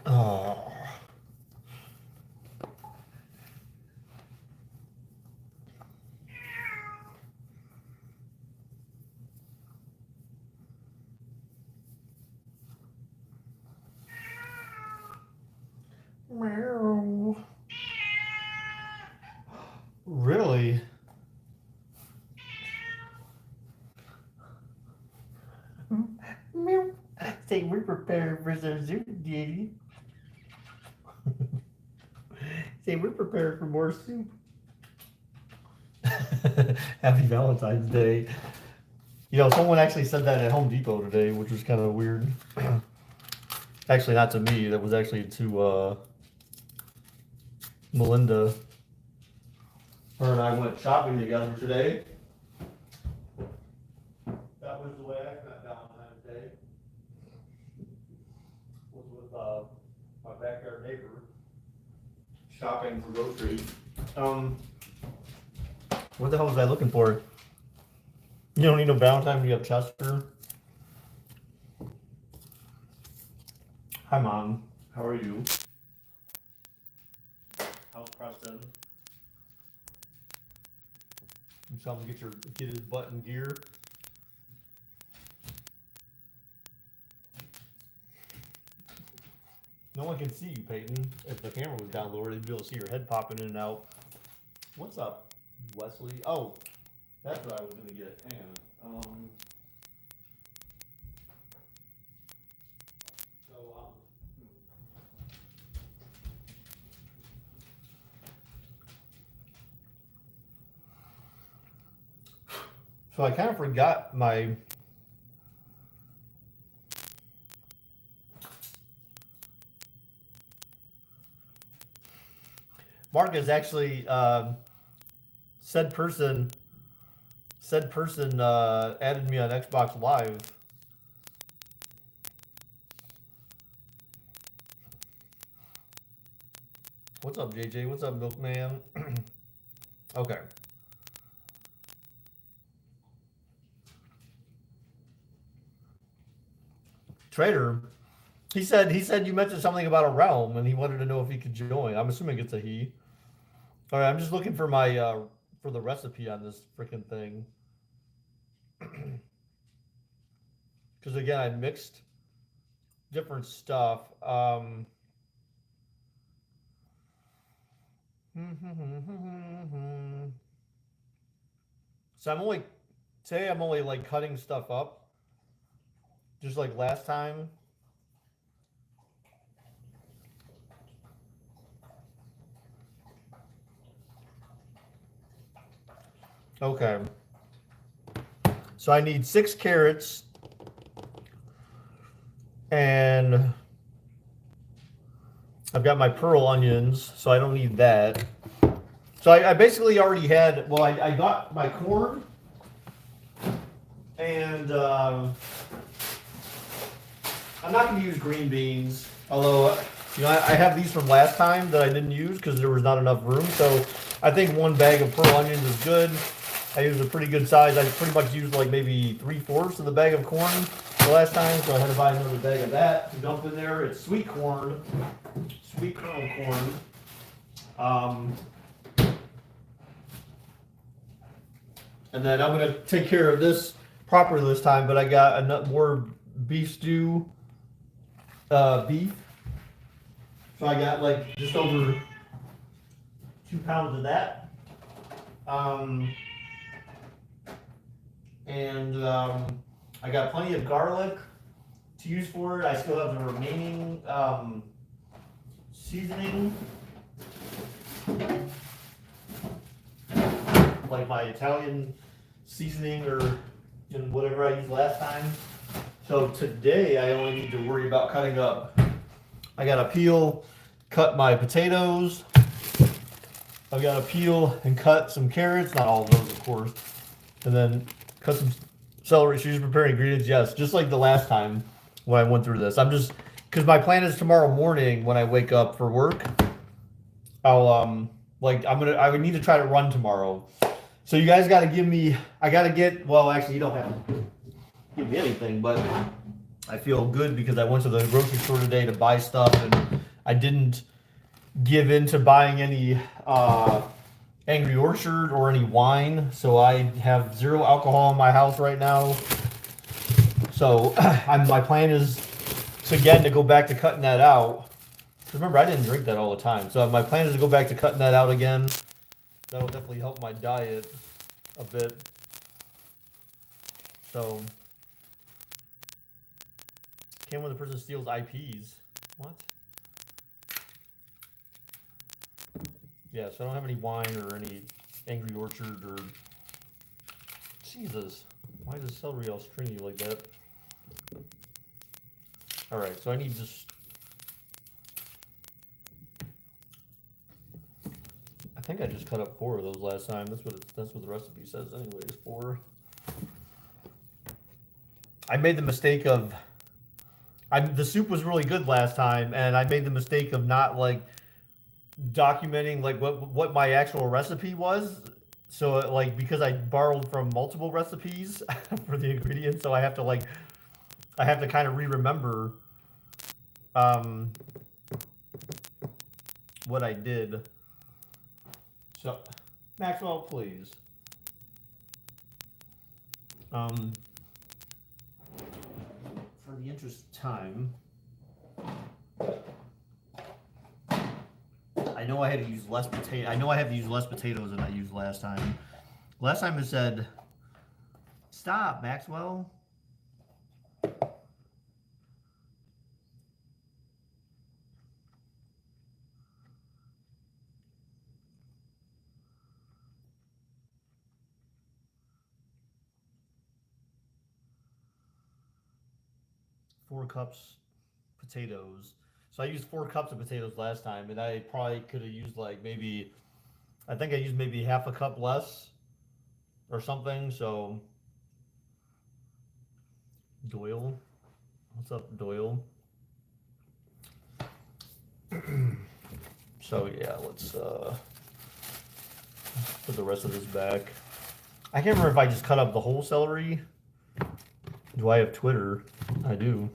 Oh. Meow. Really? Meow. Say we're prepared for some soup, Daddy. Say we're prepared for more soup. Happy Valentine's Day. You know, someone actually said that at Home Depot today, which was kind of weird. Actually, not to me. That was actually to Melinda. Her and I went shopping together today. That was the way I spent Valentine's Day. Was with my backyard neighbor shopping for groceries. What the hell was I looking for? You don't need no Valentine when you have Chester. Hi, Mom. How are you? How's Preston? You tell him to get his butt in gear. No one can see you, Peyton. If the camera was down lower, they'd be able to see your head popping in and out. What's up, Wesley? Oh, that's what I was gonna get. Hang on. So I kind of forgot my. Mark is actually said person added me on Xbox Live. What's up, JJ? What's up, Milkman? Okay. Trader, he said you mentioned something about a realm, and he wanted to know if he could join. I'm assuming it's a he. All right, I'm just looking for my for the recipe on this freaking thing. Because again, I mixed different stuff. So I'm only like cutting stuff up, just like last time. Okay. So I need 6 carrots and I've got my pearl onions, so I don't need that. So I basically already had, well, I got my corn and I'm not going to use green beans, although, you know, I have these from last time that I didn't use because there was not enough room. So I think 1 bag of pearl onions is good. I used a pretty good size. I pretty much used like maybe 3/4 of the bag of corn the last time, so I had to buy another bag of that to dump in there. It's sweet corn, sweet kernel corn. And then I'm gonna take care of this properly this time, but I got more beef stew, beef. So I got like just over 2 pounds of that. I got plenty of garlic to use for it. I still have the remaining seasoning, like my Italian seasoning or whatever I used last time. So today I only need to worry about cutting up. I gotta cut my potatoes. I've got to peel and cut some carrots, not all of those, of course, and then cut some celery. She's preparing ingredients, yes, just like the last time when I went through this. I'm just, because my plan is tomorrow morning when I wake up for work, I'll I would need to try to run tomorrow. So you guys got to give me, well, actually you don't have to give me anything, but I feel good because I went to the grocery store today to buy stuff, and I didn't give in to buying any Angry Orchard or any wine. So I have 0 alcohol in my house right now. So my plan is to go back to cutting that out. Remember, I didn't drink that all the time. So my plan is to go back to cutting that out again. That'll definitely help my diet a bit. So, can't when the person steals IPs. What? Yeah, so I don't have any wine or any Angry Orchard or... Jesus. Why is the celery all stringy like that? Alright, so I need just... I think I just cut up 4 of those last time. That's what the recipe says anyways, 4. I made the mistake of... the soup was really good last time, and I made the mistake of not, like, documenting, like, what my actual recipe was. So, like, because I borrowed from multiple recipes for the ingredients, so I have to kind of re-remember what I did. So, Maxwell, please. For the interest of time, I know I had to use less potato. I know I have to use less potatoes than I used last time. Last time it said, "Stop, Maxwell." 4 cups potatoes. So I used 4 cups of potatoes last time, and I probably could have used like maybe, I think I used maybe half a cup less or something. So Doyle, what's up, Doyle? So yeah, let's put the rest of this back. I can't remember if I just cut up the whole celery. Do I have Twitter? I do.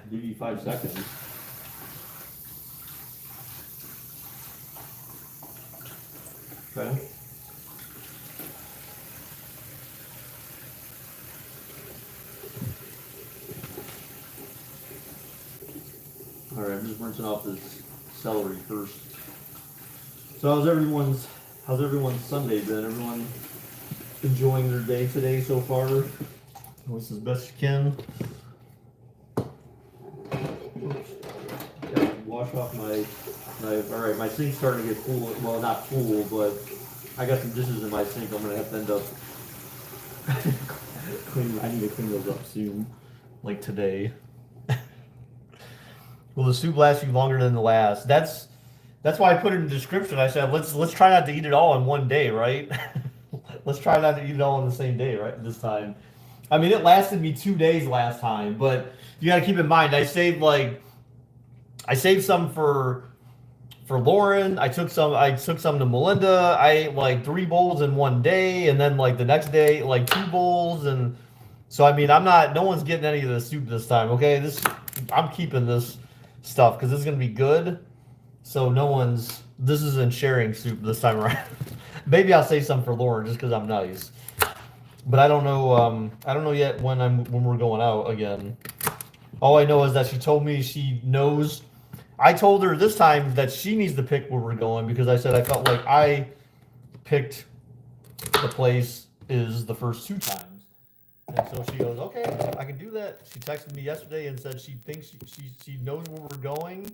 Give you 5 seconds. Okay. All right, I'm just rinsing off this celery first. So how's everyone's Sunday been? Everyone enjoying their day today so far? At least as best you can. Oops. Yeah, wash off my all right, my sink's starting to get full. Well, not full, but I got some dishes in my sink. I'm gonna have to end up cleaning. I need to clean those up soon, like today. Will the soup last you longer than the last? That's why I put it in the description. I said let's try not to eat it all in one day, right? Let's try not to eat it all in the same day, right? This time. I mean, it lasted me 2 days last time, but you got to keep in mind I saved some for Lauren. I took some to Melinda. I ate like 3 bowls in one day, and then like the next day like 2 bowls, and so I mean no one's getting any of the soup this time. Okay, I'm keeping this stuff because it's gonna be good. So this isn't sharing soup this time around. Maybe I'll save some for Lauren just because I'm nice. But I don't know yet when we're going out again. All I know is that she told me she knows. I told her this time that she needs to pick where we're going because I said I felt like I picked the place is the first 2 times. And so she goes, okay, I can do that. She texted me yesterday and said she thinks she knows where we're going.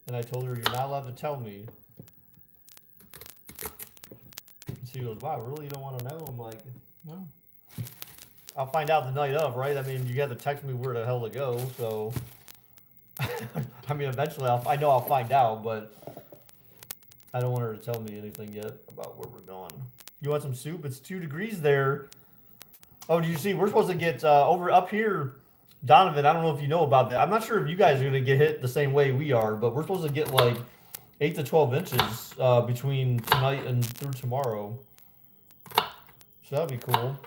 And I told her, you're not allowed to tell me. And she goes, wow, really? You don't want to know? I'm like, no. I'll find out the night of, right? I mean, you got to text me where the hell to go, so. I mean, eventually I know I'll find out, but I don't want her to tell me anything yet about where we're going. You want some soup? It's 2 degrees there. Oh, do you see? We're supposed to get over up here. Donovan, I don't know if you know about that. I'm not sure if you guys are going to get hit the same way we are, but we're supposed to get like 8 to 12 inches between tonight and through tomorrow. So that'd be cool.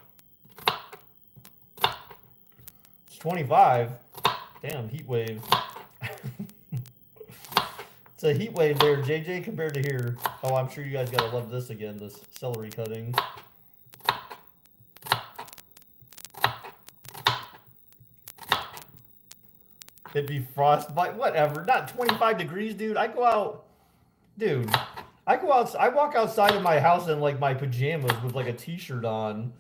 It's 25. Damn, heat wave. It's a heat wave there, JJ, compared to here. Oh, I'm sure you guys gotta love this again, this celery cutting. It'd be frostbite, whatever. Not 25 degrees, dude. I go out, dude. I walk outside of my house in like my pajamas with like a t-shirt on.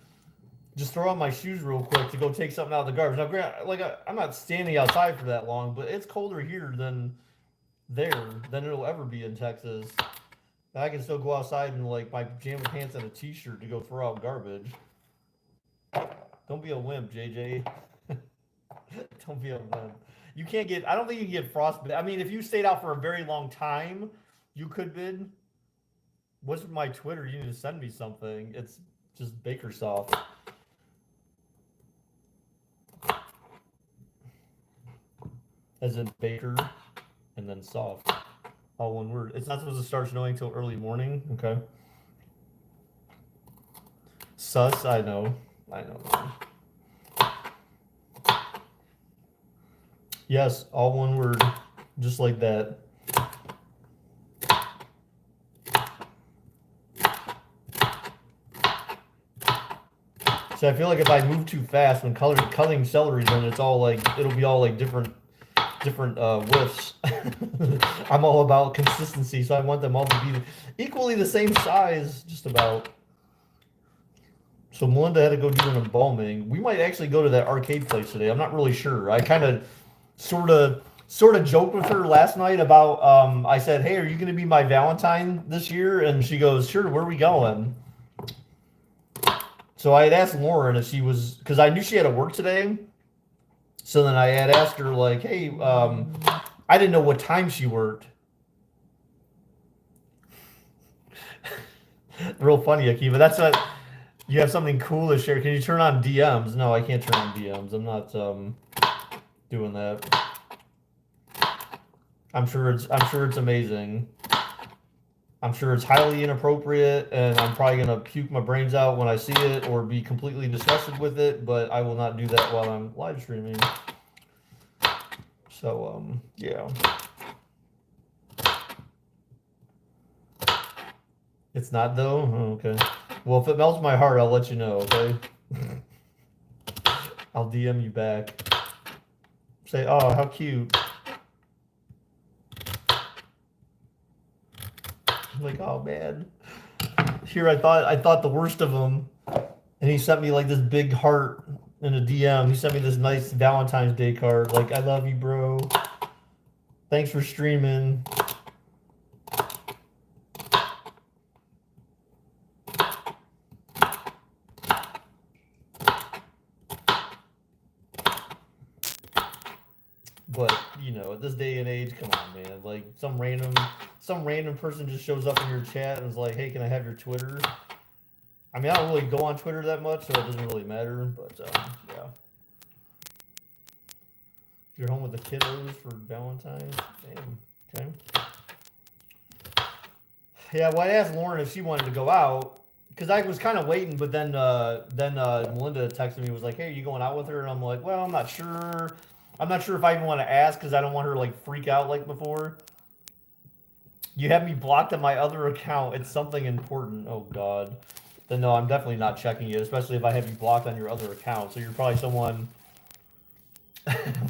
Just throw on my shoes real quick to go take something out of the garbage. Now, like I'm not standing outside for that long, but it's colder here than it'll ever be in Texas. I can still go outside in like my pajama pants and a t-shirt to go throw out garbage. Don't be a wimp, JJ. Don't be a wimp. You can't get. I don't think you can get frostbite. I mean, if you stayed out for a very long time, you could bid. What's my Twitter? You need to send me something. It's just Baker Soft. As in Baker, and then soft. All one word. It's not supposed to start snowing till early morning. Okay. Sus. I know. Yes, all one word, just like that. So I feel like if I move too fast when cutting celery, then it's all like it'll be all like different whiffs. I'm all about consistency, so I want them all to be equally the same size, just about. So Melinda had to go do an embalming. We might actually go to that arcade place today. I'm not really sure. I kind of sort of joked with her last night about I said, hey, are you going to be my Valentine this year? And she goes, sure, where are we going? So I had asked Lauren if she was, because I knew she had to work today. So then I had asked her like, hey, I didn't know what time she worked. Real funny, Akiva. That's what, you have something cool to share. Can you turn on DMs? No, I can't turn on DMs. I'm not doing that. I'm sure it's amazing. I'm sure it's highly inappropriate, and I'm probably gonna puke my brains out when I see it or be completely disgusted with it. But I will not do that while I'm live streaming. So yeah. It's not though. Oh, okay. Well, if it melts my heart, I'll let you know. Okay. I'll DM you back. Say, oh, how cute. Like, oh man. Here I thought the worst of him, and he sent me like this big heart in a DM. He sent me this nice Valentine's Day card. Like, I love you, bro. Thanks for streaming. But you know, at this day and age, come on, man. Like some random person just shows up in your chat and is like, "Hey, can I have your Twitter?" I mean, I don't really go on Twitter that much, so it doesn't really matter. But yeah, you're home with the kiddos for Valentine's. Damn. Okay. Yeah, well, I asked Lauren if she wanted to go out because I was kind of waiting, but then Melinda texted me and was like, "Hey, are you going out with her?" And I'm like, "Well, I'm not sure. I'm not sure if I even want to ask because I don't want her to like freak out like before." You have me blocked on my other account. It's something important. Oh God. Then no, I'm definitely not checking it, especially if I have you blocked on your other account. So you're probably someone.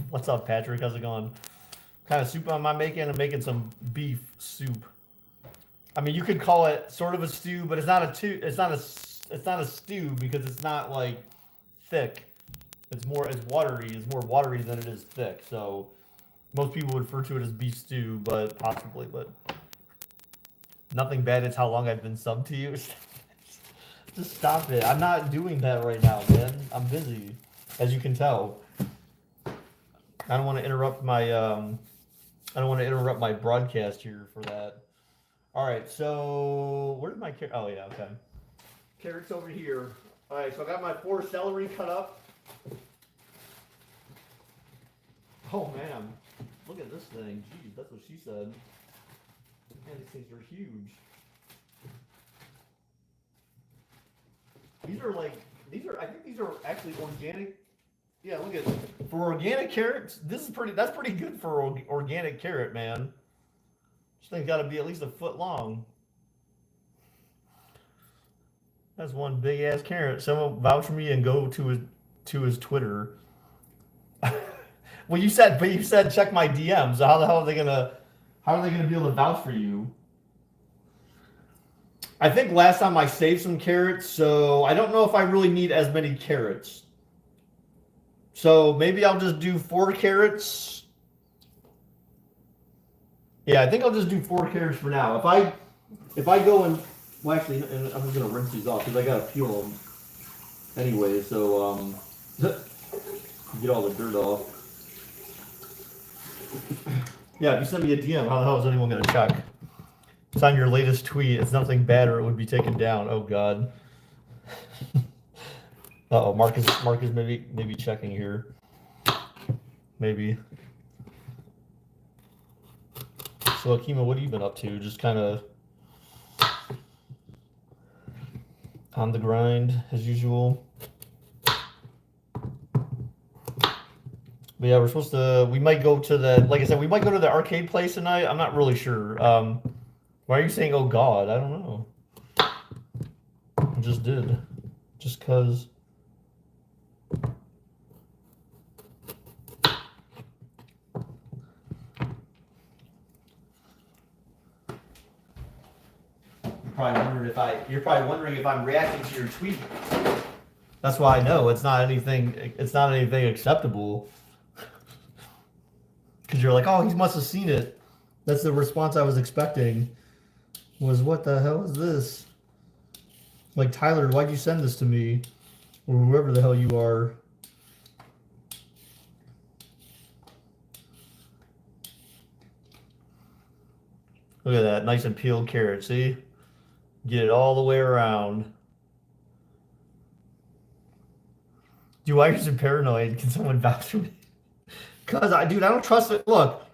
What's up, Patrick? How's it going? What kind of soup am I making? I'm making some beef soup. I mean, you could call it sort of a stew, but it's not a stew because it's not like thick. It's watery. It's more watery than it is thick. So most people would refer to it as beef stew, but possibly. But nothing bad. It's how long I've been subbed to you. Just stop it. I'm not doing that right now, man. I'm busy, as you can tell. I don't want to interrupt my broadcast here for that. All right, so where did my carrot? Oh yeah, okay. Carrots over here. All right, so I got my 4 celery cut up. Oh man, look at this thing. Jeez, that's what she said. Man, these things are huge. I think these are actually organic. Yeah, look at, for organic carrots, that's pretty good for organic carrot, man. This thing's got to be at least a foot long. That's one big ass carrot. Someone vouch for me and go to his Twitter. Well, you said check my DMs. So how the hell are they gonna be able to vouch for you? I think last time I saved some carrots, so I don't know if I really need as many carrots. So maybe I'll just do 4 carrots. Yeah, I think I'll just do 4 carrots for now. If I go and, well, actually, and I'm just gonna rinse these off because I gotta peel them anyway. So get all the dirt off. Yeah, if you send me a DM, how the hell is anyone gonna check? It's on your latest tweet. It's nothing bad, or it would be taken down. Oh God. Uh oh, Mark is maybe checking here. Maybe. So Akima, what have you been up to? Just kind of on the grind as usual. But yeah, we might go to like I said, we might go to the arcade place tonight. I'm not really sure. Why are you saying, oh God? I don't know. I just did. Just cause. You're probably wondering if I'm reacting to your tweet. That's why I know it's not anything acceptable. Because you're like, oh, he must have seen it. That's the response I was expecting. Was, what the hell is this? Like, Tyler, why'd you send this to me? Or whoever the hell you are. Look at that, nice and peeled carrot, see? Get it all the way around. Dude, why are you so paranoid? Can someone vouch for me? Because, dude, I don't trust it. Look,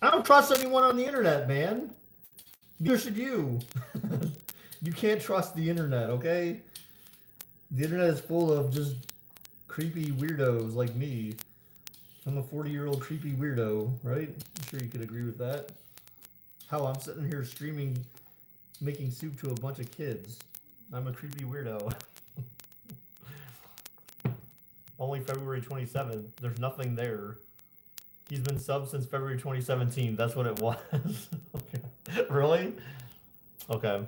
I don't trust anyone on the internet, man. Neither should you. You can't trust the internet, okay? The internet is full of just creepy weirdos like me. I'm a 40-year-old creepy weirdo, right? I'm sure you could agree with that. How I'm sitting here streaming, making soup to a bunch of kids. I'm a creepy weirdo. Only February 27th. There's nothing there. He's been subbed since February 2017. That's what it was. Okay. Really? Okay.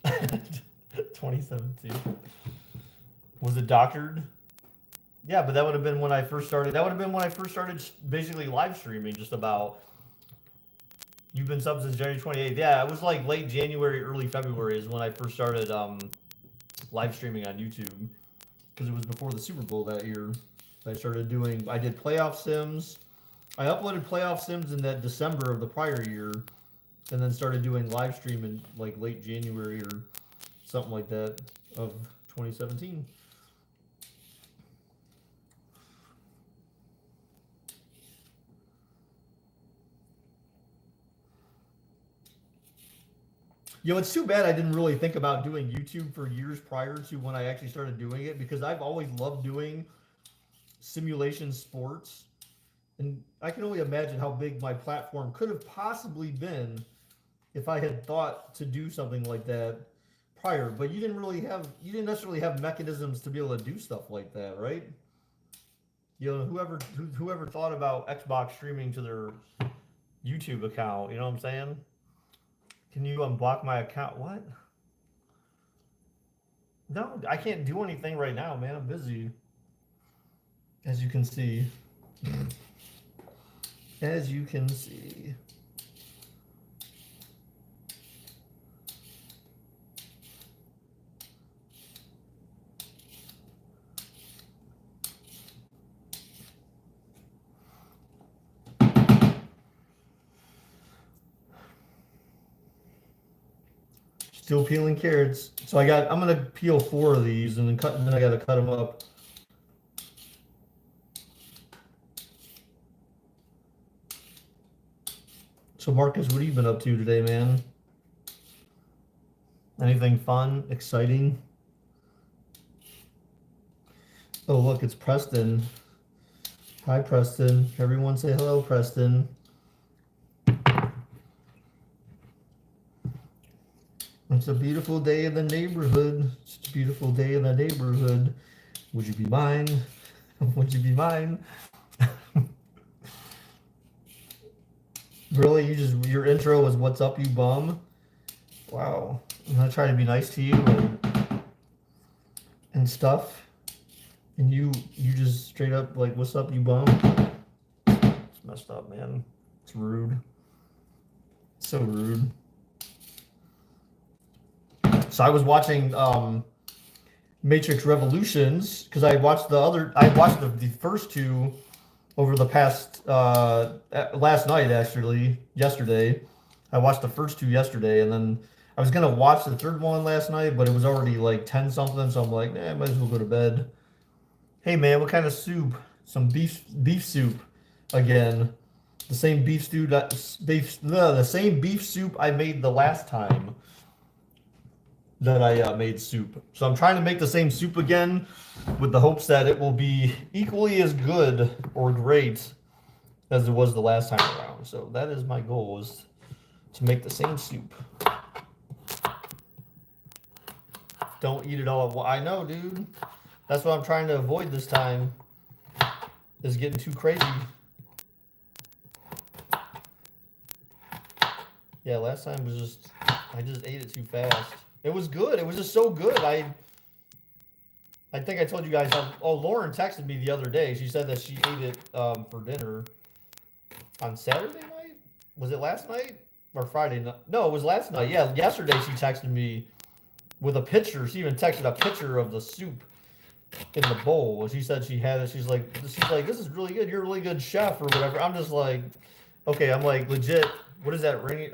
2017. Was it doctored? Yeah, but that would have been when I first started. That would have been when I first started basically live streaming, just about. You've been subbed since January 28th. Yeah, it was like late January, early February is when I first started live streaming on YouTube. Because it was before the Super Bowl that year. I did playoff sims. I uploaded playoff sims in that December of the prior year, and then started doing live stream in like late January or something like that of 2017. It's too bad I didn't really think about doing YouTube for years prior to when I actually started doing it, because I've always loved doing simulation sports. And I can only imagine how big my platform could have possibly been if I had thought to do something like that prior. But you didn't necessarily have mechanisms to be able to do stuff like that, right? Whoever thought about Xbox streaming to their YouTube account, you know what I'm saying? Can you unblock my account? What? No, I can't do anything right now, man. I'm busy. As you can see. As you can see. Still peeling carrots. So I'm gonna peel 4 of these and then I gotta cut them up. So Marcus, what have you been up to today, man? Anything fun, exciting? Oh, look, it's Preston. Hi, Preston. Everyone say hello, Preston. It's a beautiful day in the neighborhood. It's a beautiful day in the neighborhood. Would you be mine? Would you be mine? Really? Your intro was "What's up, you bum"? Wow. I'm gonna try to be nice to you and stuff. And you just straight up like, "What's up, you bum"? It's messed up, man. It's rude. So rude. So I was watching Matrix Revolutions because I watched the first two over the past last night, actually yesterday. I watched the first two yesterday, and then I was gonna watch the third one last night, but it was already like 10 something, so I'm like, I might as well go to bed. Hey man, what kind of soup? Some beef soup again. The same the same beef soup I made the last time that I made soup. So I'm trying to make the same soup again with the hopes that it will be equally as good or great as it was the last time around. So that is my goal, is to make the same soup. Don't eat it all at once. I know, dude. That's what I'm trying to avoid this time, is getting too crazy. Yeah, last time was I just ate it too fast. It was good. It was just so good. I think I told you guys Lauren texted me the other day. She said that she ate it for dinner on Saturday night. Was it last night or Friday night? No, it was last night. Yeah, yesterday she texted me with a picture. She even texted a picture of the soup in the bowl. She said she had it. She's like, this is really good. You're a really good chef or whatever. I'm just like, okay. I'm like, legit. What is that ringing?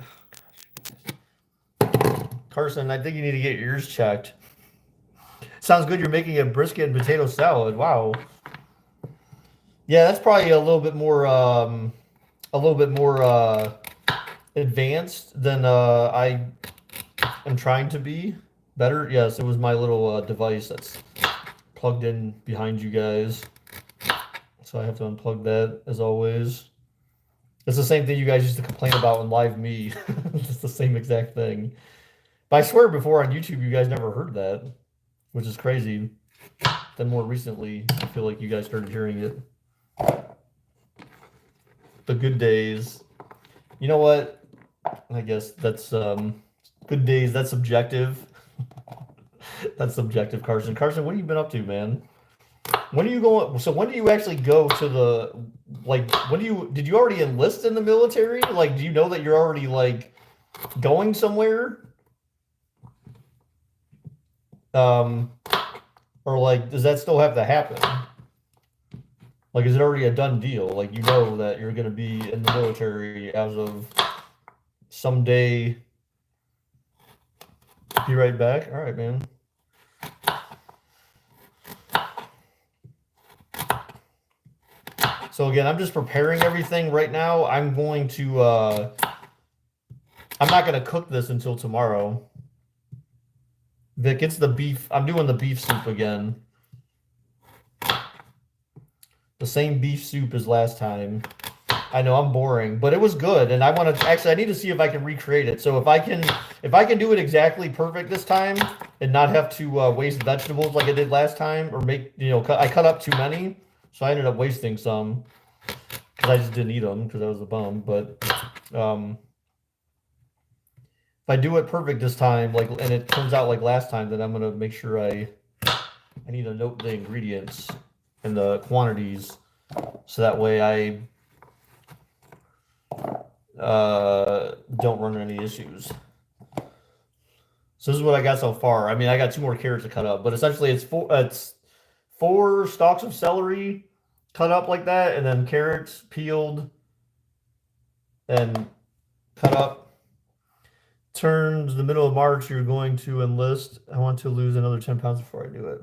Carson, I think you need to get your ears checked. Sounds good. You're making a brisket and potato salad. Wow. Yeah, that's probably a little bit more advanced than I am trying to be. Better. Yes, it was my little device that's plugged in behind you guys. So I have to unplug that as always. It's the same thing you guys used to complain about in Live Me. It's the same exact thing. But I swear before on YouTube, you guys never heard that, which is crazy. Then more recently, I feel like you guys started hearing it. The good days. You know what? I guess that's good days. That's subjective. That's subjective, Carson. Carson, what have you been up to, man? When are you going? So when do you actually go to the, like, did you already enlist in the military? Like, do you know that you're already like going somewhere? Or like, does that still have to happen? Like, is it already a done deal? Like, you know that you're going to be in the military as of someday. Be right back. All right, man. So again, I'm just preparing everything right now. I'm going to, I'm not going to cook this until tomorrow. Vic, it's the beef. I'm doing the beef soup again. The same beef soup as last time. I know I'm boring, but it was good, and I want to actually. I need to see if I can recreate it. So if I can do it exactly perfect this time and not have to waste vegetables like I did last time, or make I cut up too many, so I ended up wasting some because I just didn't eat them because I was a bum. But if I do it perfect this time, like, and it turns out like last time, then I'm gonna make sure I need to note the ingredients and the quantities, so that way I don't run any issues. So this is what I got so far. I mean, I got 2 more carrots to cut up, but essentially it's 4 stalks of celery cut up like that, and then carrots peeled and cut up. Turns the middle of March, you're going to enlist. I want to lose another 10 pounds before I do it.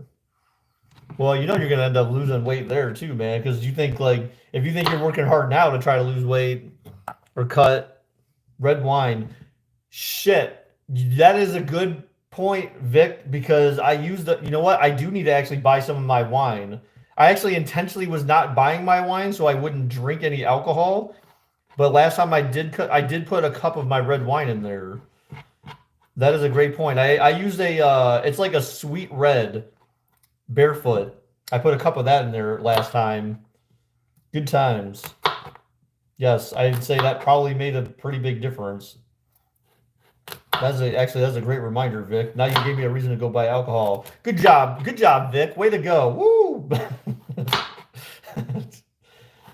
Well, you know you're going to end up losing weight there too, man, because you think, like, if you think you're working hard now to try to lose weight or cut, Red wine. Shit. That is a good point, Vic, because I used the, you know what? I do need to actually buy some of my wine. I actually intentionally was not buying my wine so I wouldn't drink any alcohol. But last time I did put a cup of my red wine in there. That is a great point. I used it's like a sweet red barefoot. I put a cup of that in there last time. Good times. Yes, I'd say that probably made a pretty big difference. Actually, that's a great reminder, Vic. Now you gave me a reason to go buy alcohol. Good job, Vic. Way to go. Woo!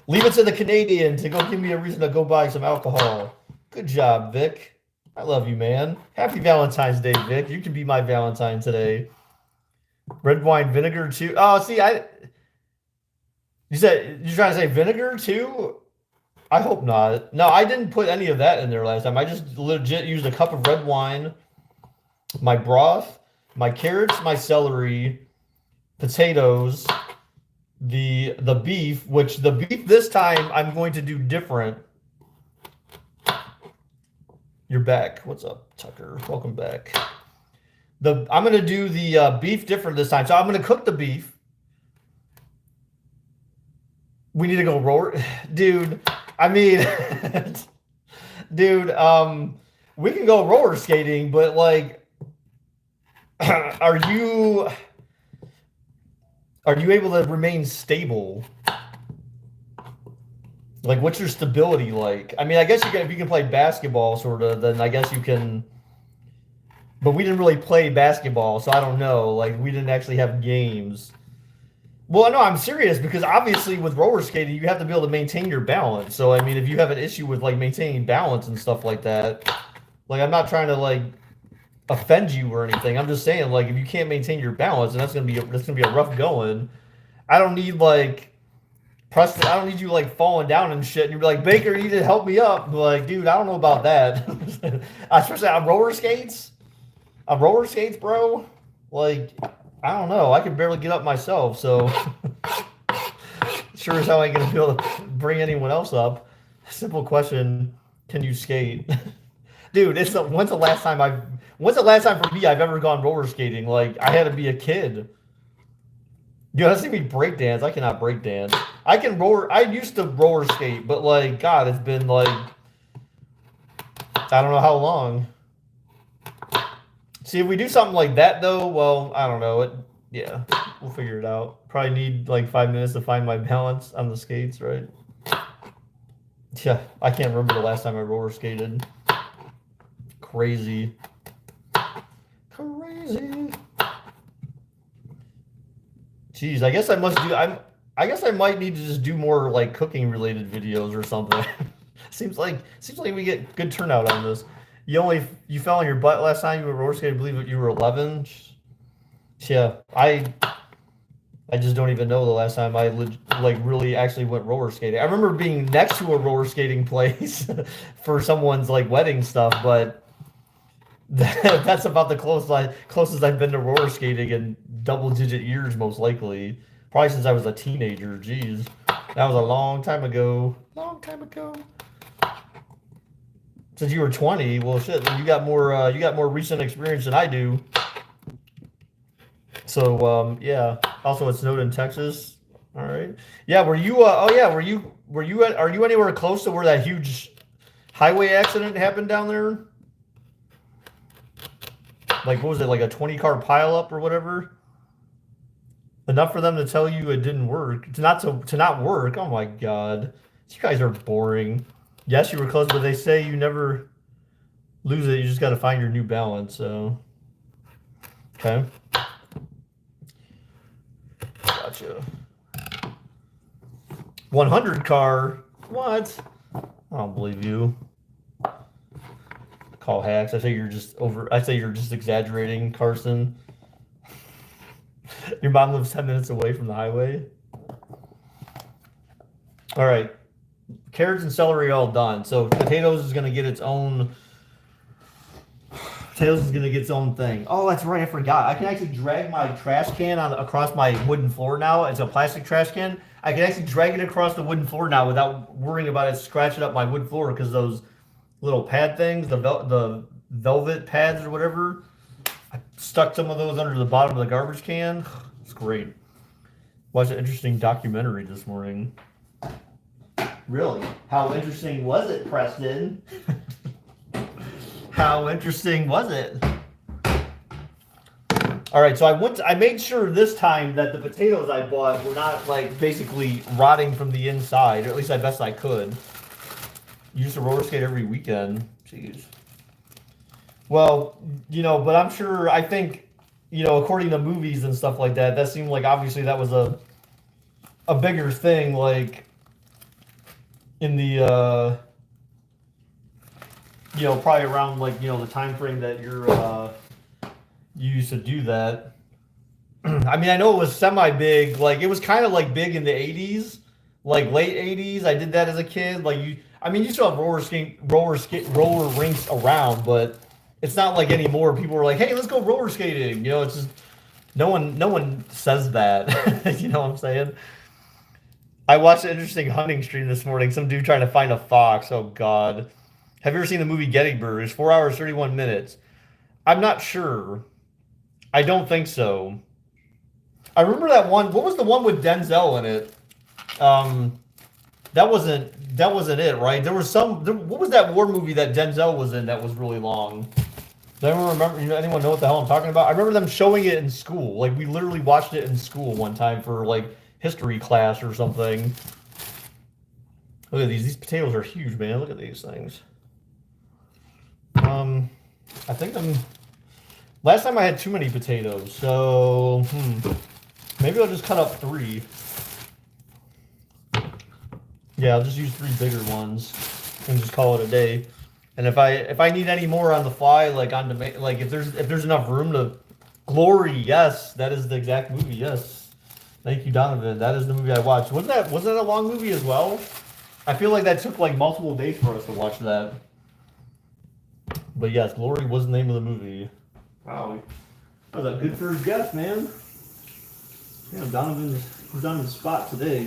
Leave it to the Canadian to go give me a reason to go buy some alcohol. Good job, Vic. I love you, man. Happy Valentine's Day, Vic. You can be my Valentine today. Red wine vinegar too. Oh, see, you said you're trying to say vinegar too? I hope not. No, I didn't put any of that in there last time. I just legit used a cup of red wine, my broth, my carrots, my celery, potatoes, the beef, which the beef this time I'm going to do different. You're back. What's up, Tucker? Welcome back. I'm going to do the beef different this time. So I'm going to cook the beef. We need to go roar. Dude, I mean, dude, we can go roller skating, but like, are you able to remain stable? Like, what's your stability like? I mean, I guess if you can play basketball, sort of, then I guess you can. But we didn't really play basketball, so I don't know. Like, we didn't actually have games. Well, no, I'm serious because obviously with roller skating, you have to be able to maintain your balance. So, I mean, if you have an issue with like maintaining balance and stuff like that, like I'm not trying to like offend you or anything. I'm just saying, like, if you can't maintain your balance, and that's gonna be a rough going. I don't need like Preston. I don't need you like falling down and shit. And you're like, Baker, you need to help me up. But, like, dude, I don't know about that. Especially on roller skates. On roller skates, bro. Like, I don't know. I can barely get up myself, so sure as hell I ain't gonna be able to bring anyone else up. Simple question: can you skate, dude? When's the last time for me I've ever gone roller skating? Like, I had to be a kid. You gotta see me break dance. I cannot break dance. I can roller. I used to roller skate, but like, God, it's been like I don't know how long. See, if we do something like that, though, well, I don't know. Yeah, we'll figure it out. Probably need like 5 minutes to find my balance on the skates, right? Yeah, I can't remember the last time I roller skated. Crazy. Crazy. Jeez, I guess I must do. I guess I might need to just do more like cooking related videos or something. seems like we get good turnout on this. You fell on your butt last time you were roller skating. I believe you were 11. Yeah, I just don't even know the last time I really actually went roller skating. I remember being next to a roller skating place for someone's like wedding stuff, but that's about the closest I've been to roller skating in double-digit years, most likely. Probably since I was a teenager. Jeez, that was a long time ago. Long time ago. Since you were 20, well, shit, you got more recent experience than I do. So, yeah. Also, it snowed in Texas. All right. Yeah. Were you? Oh, yeah. Are you anywhere close to where that huge highway accident happened down there? Like, what was it? Like a 20-car pileup or whatever? Enough for them to tell you it didn't work. To not work. Oh my God. You guys are boring. Yes, you were close, but they say you never lose it. You just got to find your new balance. So, okay. Gotcha. 100 car. What? I don't believe you. Call hacks. I say you're just exaggerating, Carson. Your mom lives 10 minutes away from the highway. All right. Carrots and celery all done. So potatoes is going to get its own thing. Oh, that's right. I forgot. I can actually drag my trash can across my wooden floor now. It's a plastic trash can. I can actually drag it across the wooden floor now without worrying about it scratching up my wood floor because those little pad things, the velvet pads or whatever. I stuck some of those under the bottom of the garbage can. It's great. Watched an interesting documentary this morning. Really? How interesting was it, Preston? How interesting was it? All right, so I made sure this time that the potatoes I bought were not like basically rotting from the inside, or at least I best I could. Used to roller skate every weekend. Jeez. Well, but I'm sure, I think, according to movies and stuff like that, that seemed like obviously that was a bigger thing, like in the probably around like the time frame that you used to do that. I mean, I know it was semi big, like it was kind of like big in the 80s, like late 80s. I did that as a kid. Like you still have roller rinks around, but it's not like anymore. People are like, "Hey, let's go roller skating." It's just no one says that. You know what I'm saying? I watched an interesting hunting stream this morning. Some dude trying to find a fox. Oh God. Have you ever seen the movie Gettysburg? It's 4 hours, 31 minutes. I'm not sure. I don't think so. I remember that one. What was the one with Denzel in it? That wasn't it, right? There was what was that war movie that Denzel was in that was really long? Does anyone remember? Anyone know what the hell I'm talking about? I remember them showing it in school. Like we literally watched it in school one time for like history class or something. Look at these. These potatoes are huge, man. Look at these things. I think last time I had too many potatoes, so maybe I'll just cut up 3. Yeah, I'll just use 3 bigger ones and just call it a day. And if I need any more on the fly, like on demand, like if there's enough room to Glory, yes, that is the exact movie. Yes, thank you, Donovan. That is the movie I watched. Wasn't that a long movie as well? I feel like that took like multiple days for us to watch that. But yes, Glory was the name of the movie. Wow, that was a good first guess, man. Yeah, Donovan's on the spot today.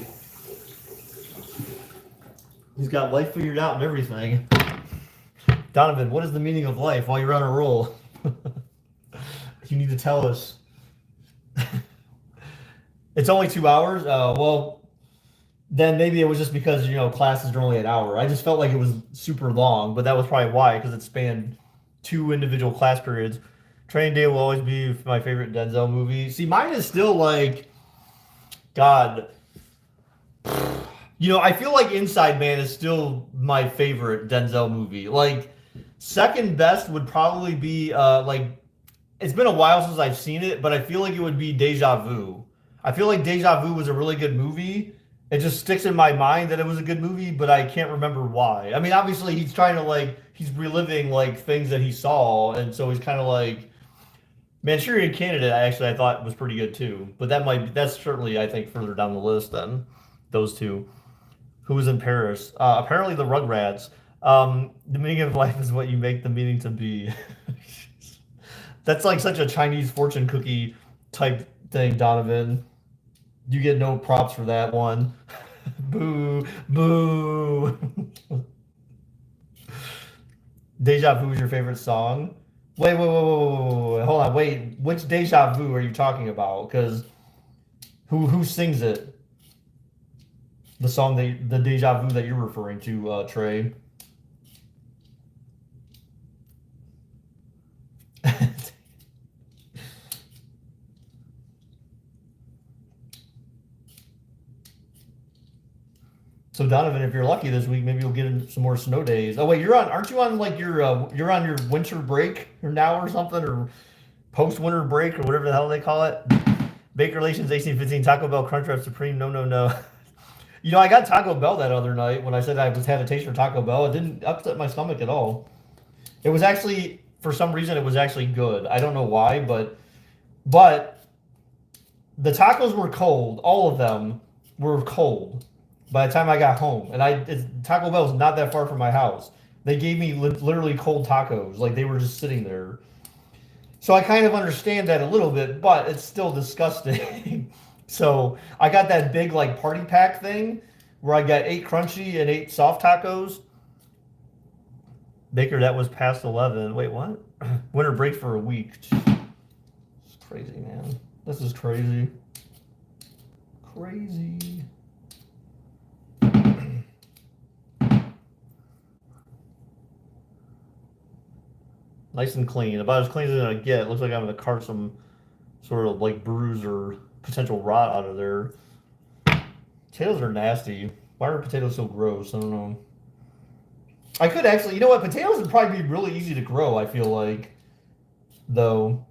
He's got life figured out and everything. Donovan, what is the meaning of life while you're on a roll? You need to tell us. It's only 2 hours? Well, then maybe it was just because, classes are only an hour. I just felt like it was super long, but that was probably why, because it spanned 2 individual class periods. Training Day will always be my favorite Denzel movie. See, mine is still like, God. I feel like Inside Man is still my favorite Denzel movie. Like, second best would probably be, it's been a while since I've seen it, but I feel like it would be Deja Vu. I feel like Deja Vu was a really good movie. It just sticks in my mind that it was a good movie, but I can't remember why. I mean, obviously he's trying to he's reliving things that he saw, and so he's kind of Manchurian Candidate. I thought was pretty good too, but that's certainly I think further down the list than those two. Who was in Paris? Apparently the Rugrats. The meaning of life is what you make the meaning to be. That's like such a Chinese fortune cookie type thing, Donovan. You get no props for that one. Boo, boo. Deja Vu is your favorite song? Wait, hold on, wait. Which Deja Vu are you talking about? Because who sings it? The song the Deja Vu that you're referring to, Trey. So Donovan, if you're lucky this week, maybe you'll get some more snow days. Oh wait, aren't you on you're on your winter break or now or something, or post winter break or whatever the hell they call it? Baker Relations 1815 Taco Bell Crunchwrap Supreme. No. I got Taco Bell that other night when I said I had a taste for Taco Bell. It didn't upset my stomach at all. It was actually, for some reason, it was actually good. I don't know why, but the tacos were cold. All of them were cold by the time I got home. And Taco Bell's not that far from my house. They gave me literally cold tacos. Like they were just sitting there. So I kind of understand that a little bit, but it's still disgusting. So I got that big party pack thing where I got 8 crunchy and 8 soft tacos. Baker, that was past 11. Wait, what? Winter break for a week. It's crazy, man. This is crazy. Crazy. Nice and clean. About as clean as it's gonna get. It looks like I'm gonna carve some sort of like bruise or potential rot out of there. Potatoes are nasty. Why are potatoes so gross? I don't know. I could actually, you know what? Potatoes would probably be really easy to grow, I feel like. Though.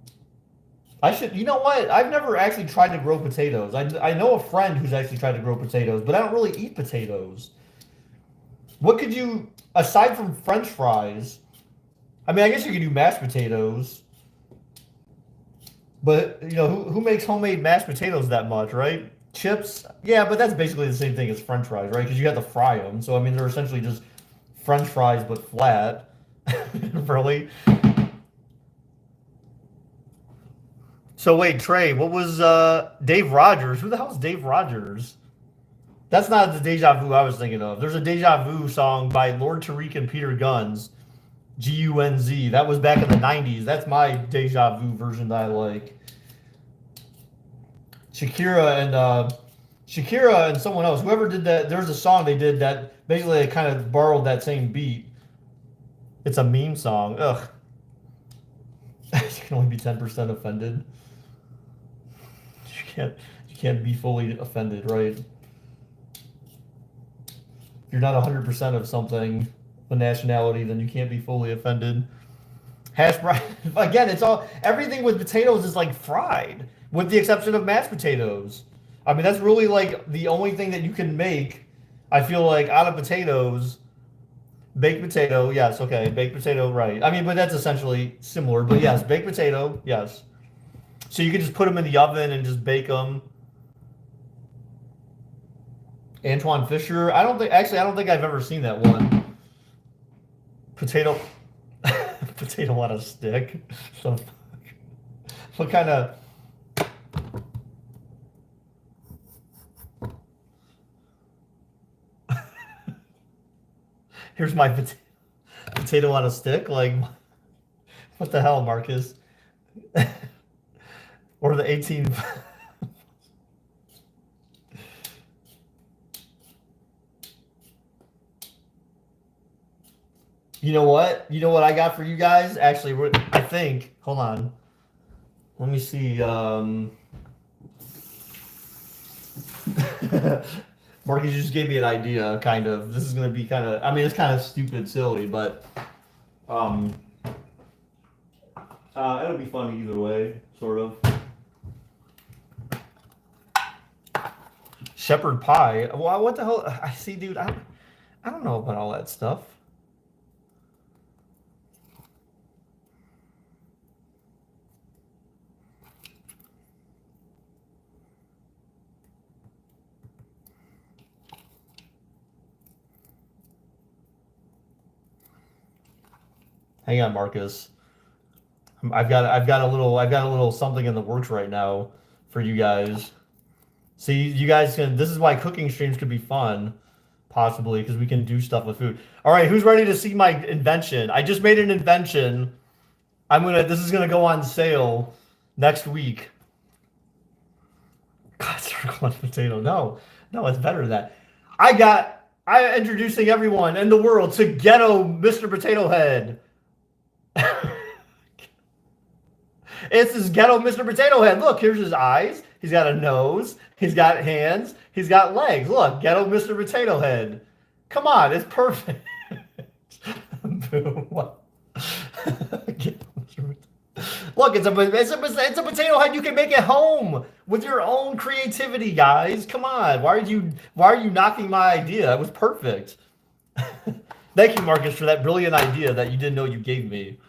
I should, you know what? I've never actually tried to grow potatoes. I know a friend who's actually tried to grow potatoes, but I don't really eat potatoes. What could you, aside from French fries, I mean, I guess you could do mashed potatoes. But, you know, who makes homemade mashed potatoes that much, right? Chips? Yeah, but that's basically the same thing as French fries, right? Because you have to fry them. So, I mean, they're essentially just French fries, but flat. Really? So, wait, Trey, what was Dave Rogers? Who the hell is Dave Rogers? That's not the Deja Vu I was thinking of. There's a Deja Vu song by Lord Tariq and Peter Gunz. Gunz. That was back in the 90s. That's my Deja Vu version that I like. Shakira and someone else, whoever did that, there's a song they did that basically kind of borrowed that same beat. It's a meme song. Ugh. You can only be 10% offended. You can't be fully offended, right? If you're not 100% of something, a nationality, then you can't be fully offended. Hash brown. Again, it's all, everything with potatoes is like fried, with the exception of mashed potatoes. I mean, that's really like the only thing that you can make, I feel like, out of potatoes. Baked potato, yes, okay. Baked potato, right. I mean, but that's essentially similar. But yes, baked potato, yes. So you could just put them in the oven and just bake them. Antoine Fisher, I don't think I've ever seen that one. Potato, potato on a stick. So, what kind of? Here's my potato on a stick. Like, what the hell, Marcus? Or the 18. You know what? You know what I got for you guys? Actually, I think. Hold on. Let me see. Marcus just gave me an idea, kind of. This is going to be kind of, I mean, it's kind of stupid, silly, but it'll be funny either way, sort of. Shepherd pie. Well, what the hell? I see, dude. I don't know about all that stuff. Hang on, Marcus. I've got a little something in the works right now for you guys. See, you guys can. This is why cooking streams could be fun, possibly, because we can do stuff with food. All right, who's ready to see my invention? I just made an invention. This is gonna go on sale next week. God, circle and potato. No, it's better than that. I introducing everyone in the world to Ghetto Mr. Potato Head. It's this Ghetto Mr. Potato Head. Look, here's his eyes. He's got a nose. He's got hands. He's got legs. Look, Ghetto Mr. Potato Head. Come on, it's perfect. Boom. Look, it's a potato head you can make at home with your own creativity, guys. Come on. Why are you knocking my idea? It was perfect. Thank you, Marcus, for that brilliant idea that you didn't know you gave me.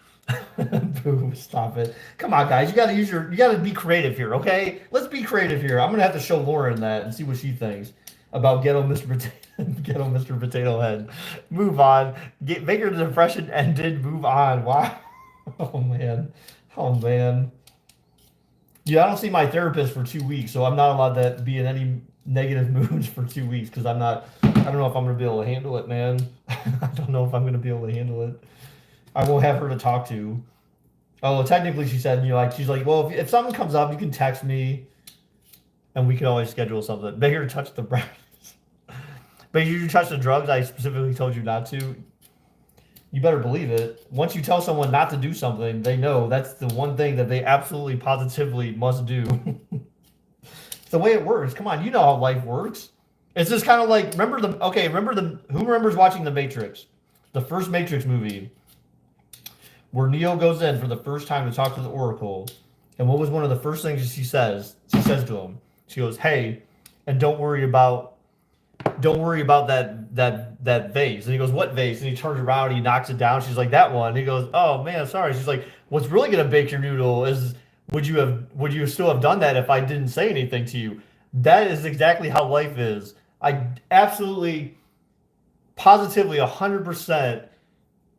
Boom, stop it. Come on, guys. You gotta be creative here, okay? Let's be creative here. I'm gonna have to show Lauren that and see what she thinks about Ghetto Mr. Potato Head. Move on. Baker the depression ended. Move on. Wow. Oh man. Yeah, I don't see my therapist for 2 weeks, so I'm not allowed to be in any negative moods for 2 weeks because I don't know if I'm gonna be able to handle it, man. I don't know if I'm gonna be able to handle it. I won't have her to talk to. Oh, technically, she said, she's like, well, if something comes up, you can text me, and we can always schedule something. Make her touch the breast. But you touch the drugs I specifically told you not to. You better believe it. Once you tell someone not to do something, they know that's the one thing that they absolutely positively must do. It's the way it works. Come on, you know how life works. It's just kind of like who remembers watching The Matrix? The first Matrix movie where Neo goes in for the first time to talk to the Oracle. And what was one of the first things she says? She says to him, she goes, "Hey, and don't worry about that vase." And he goes, "What vase?" And he turns around and he knocks it down. She's like, "That one." And he goes, "Oh man, sorry." She's like, "What's really gonna bake your noodle is would you still have done that if I didn't say anything to you?" That is exactly how life is. I absolutely, positively, 100%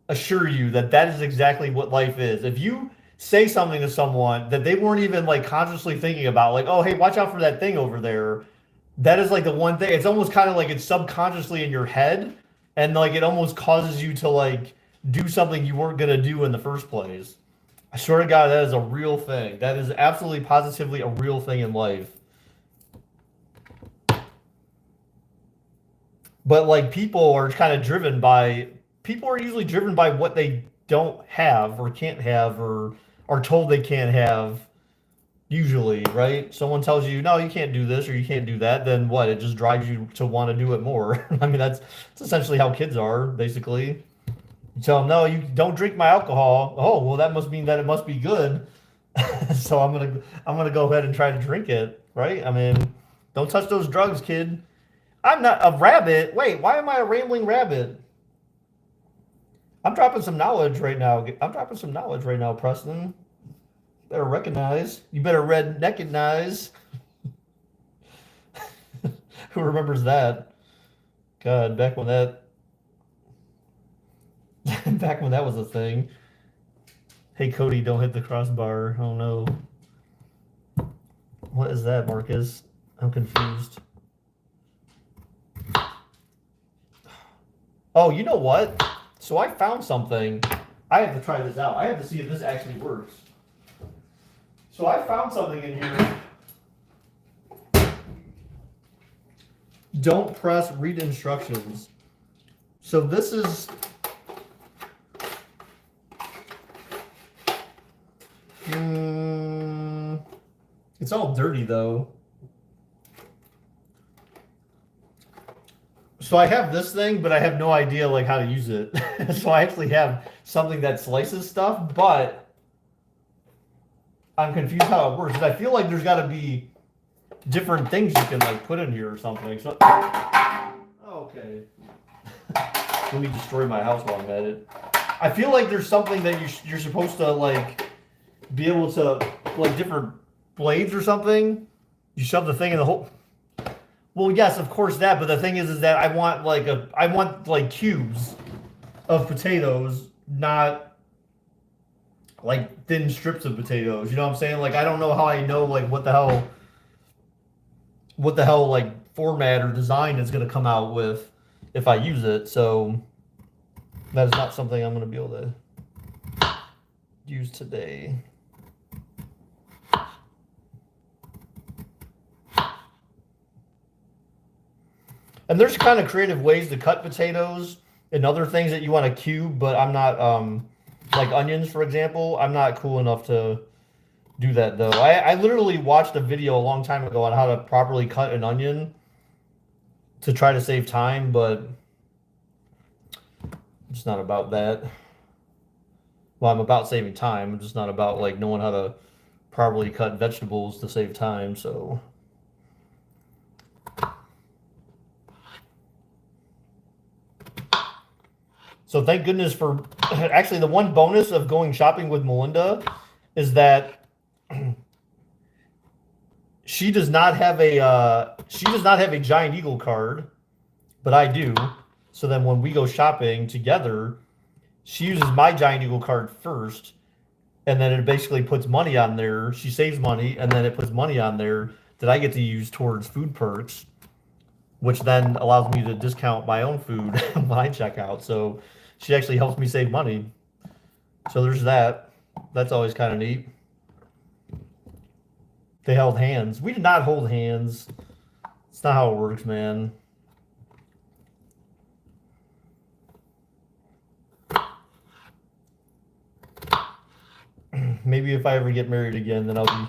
assure you that that is exactly what life is. If you say something to someone that they weren't even like consciously thinking about, like, "Oh, hey, watch out for that thing over there," that is like the one thing. It's almost kind of like it's subconsciously in your head, and like it almost causes you to like do something you weren't gonna do in the first place. I swear to God, that is a real thing. That is absolutely positively a real thing in life. But like people are usually driven by what they don't have or can't have or are told they can't have. Usually, right? Someone tells you, no, you can't do this or you can't do that, then what? It just drives you to want to do it more. I mean, that's essentially how kids are, basically. You tell them, no, you don't drink my alcohol. Oh, well, that must mean that it must be good. So I'm gonna go ahead and try to drink it, right? I mean, don't touch those drugs, kid. I'm not a rabbit. Wait, why am I a rambling rabbit? I'm dropping some knowledge right now. I'm dropping some knowledge right now, Preston. Better recognize. You better recognize. Who remembers that? God, back when that back when that was a thing. Hey Cody, don't hit the crossbar. Oh no. What is that, Marcus? I'm confused. Oh, you know what? So I found something. I have to try this out. I have to see if this actually works. So I found something in here. Don't press read instructions. So this is it's all dirty though. So I have this thing, but I have no idea like how to use it. So I actually have something that slices stuff, but I'm confused how it works. Because I feel like there's got to be different things you can like put in here or something. So okay, let me destroy my house while I'm at it. I feel like there's something that you're supposed to like be able to like different blades or something. You shove the thing in the hole. Well, yes, of course that. But the thing is that I want like cubes of potatoes, not like thin strips of potatoes. You know what I'm saying? Like I don't know how I know like what the hell like format or design is going to come out with if I use it. So that is not something I'm going to be able to use today. And there's kind of creative ways to cut potatoes and other things that you want to cube, but I'm not like onions, for example. I'm not cool enough to do that though. I literally watched a video a long time ago on how to properly cut an onion to try to save time, but it's not about that. Well, I'm about saving time. I'm just not about like knowing how to properly cut vegetables to save time, so. So thank goodness for actually the one bonus of going shopping with Melinda is that she does not have a Giant Eagle card, but I do. So then when we go shopping together, she uses my Giant Eagle card first, and then it basically puts money on there. She saves money, and then it puts money on there that I get to use towards food perks, which then allows me to discount my own food when I check out. So she actually helps me save money. So there's that. That's always kind of neat. They held hands. We did not hold hands. It's not how it works, man. Maybe if I ever get married again, then I'll be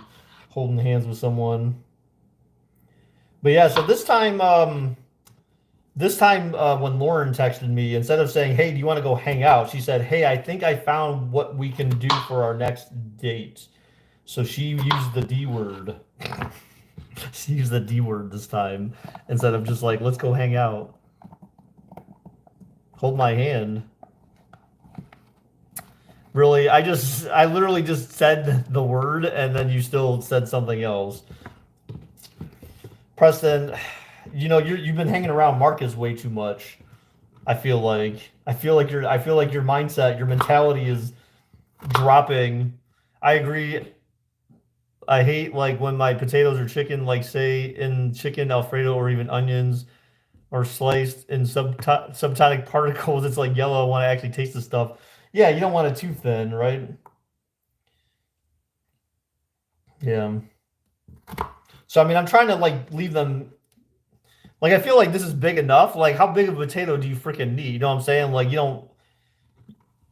holding hands with someone. But yeah, so this time when Lauren texted me, instead of saying, "Hey, do you want to go hang out?" she said, "Hey, I think I found what we can do for our next date." So she used the D word. She used the D word this time instead of just like, "Let's go hang out." Hold my hand. Really, I literally just said the word and then you still said something else. Preston, you've been hanging around Marcus way too much. I feel like your mindset, your mentality is dropping. I agree. I hate like when my potatoes are chicken, like say in chicken Alfredo or even onions are sliced in subtonic particles. It's like yellow when I actually taste the stuff. Yeah, you don't want it too thin, right? Yeah. So I mean, I'm trying to like leave them. Like I feel like this is big enough. Like how big of a potato do you freaking need? You know what I'm saying? Like you don't.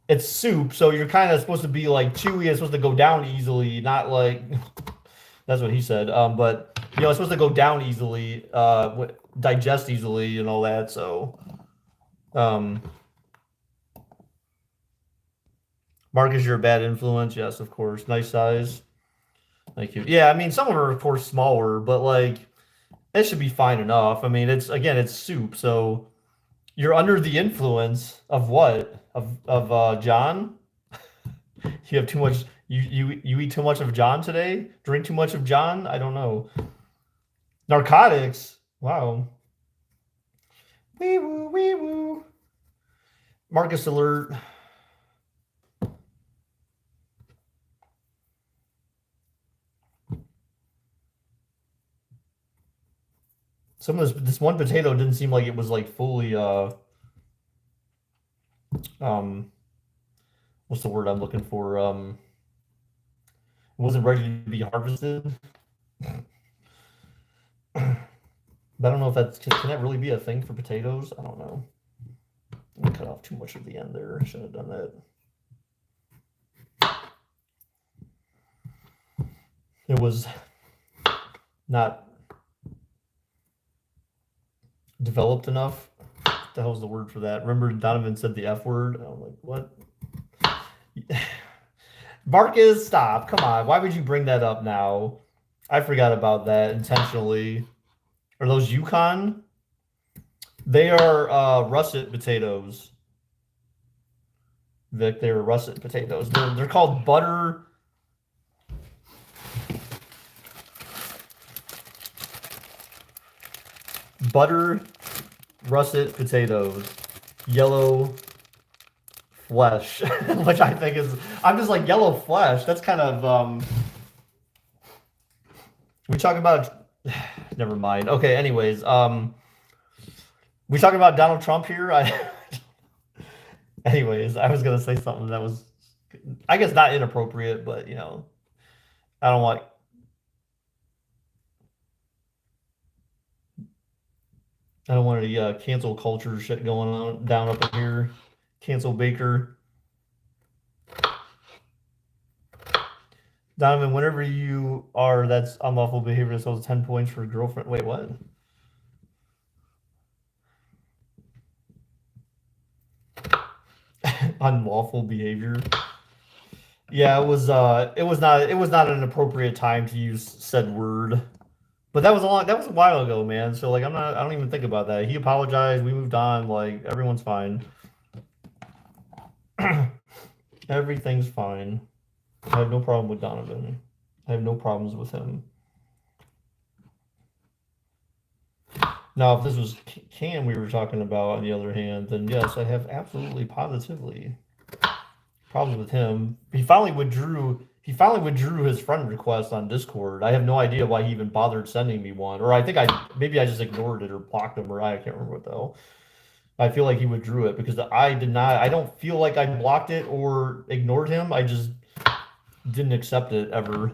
It's soup, so you're kind of supposed to be like chewy. It's supposed to go down easily, not like. That's what he said. But it's supposed to go down easily, digest easily, and all that. So, um, Marcus, you're a bad influence. Yes, of course. Nice size. Thank you. Yeah, I mean, some of them are of course smaller, but like it should be fine enough. I mean, it's soup, so you're under the influence of what? Of John? You have too much. You eat too much of John today? Drink too much of John? I don't know. Narcotics. Wow. Wee woo, wee woo. Marcus alert. Some of this one potato didn't seem like it was like fully um what's the word I'm looking for? It wasn't ready to be harvested. But I don't know if can that really be a thing for potatoes? I don't know. I cut off too much of the end there. I should have done that. It was not developed enough. What the hell's the word for that? Remember Donovan said the F word? I'm like, what? Marcus, stop. Come on. Why would you bring that up now? I forgot about that intentionally. Are those Yukon? They are russet potatoes. Vic, they're russet potatoes. They're called butter. Butter russet potatoes. Yellow flesh. Which I think is I'm just like yellow flesh. That's kind of we talking about never mind. Okay, anyways, we talking about Donald Trump here? Anyways, I was gonna say something that was I guess not inappropriate, but I don't want any cancel culture shit going on down up in here. Cancel Baker. Donovan, whenever you are, that's unlawful behavior. So it's 10 points for girlfriend. Wait, what? Unlawful behavior. Yeah, it was not an appropriate time to use said word. But that was a while ago, man. So like I don't even think about that. He apologized, we moved on, like everyone's fine. Everything's fine. I have no problem with Donovan. I have no problems with him. Now, if this was Cam we were talking about, on the other hand, then yes, I have absolutely positively problems with him. He finally withdrew his friend request on Discord. I have no idea why he even bothered sending me one. Or I think maybe I just ignored it or blocked him, or I can't remember what the hell. I feel like he withdrew it because I did not. I don't feel like I blocked it or ignored him. I just didn't accept it ever.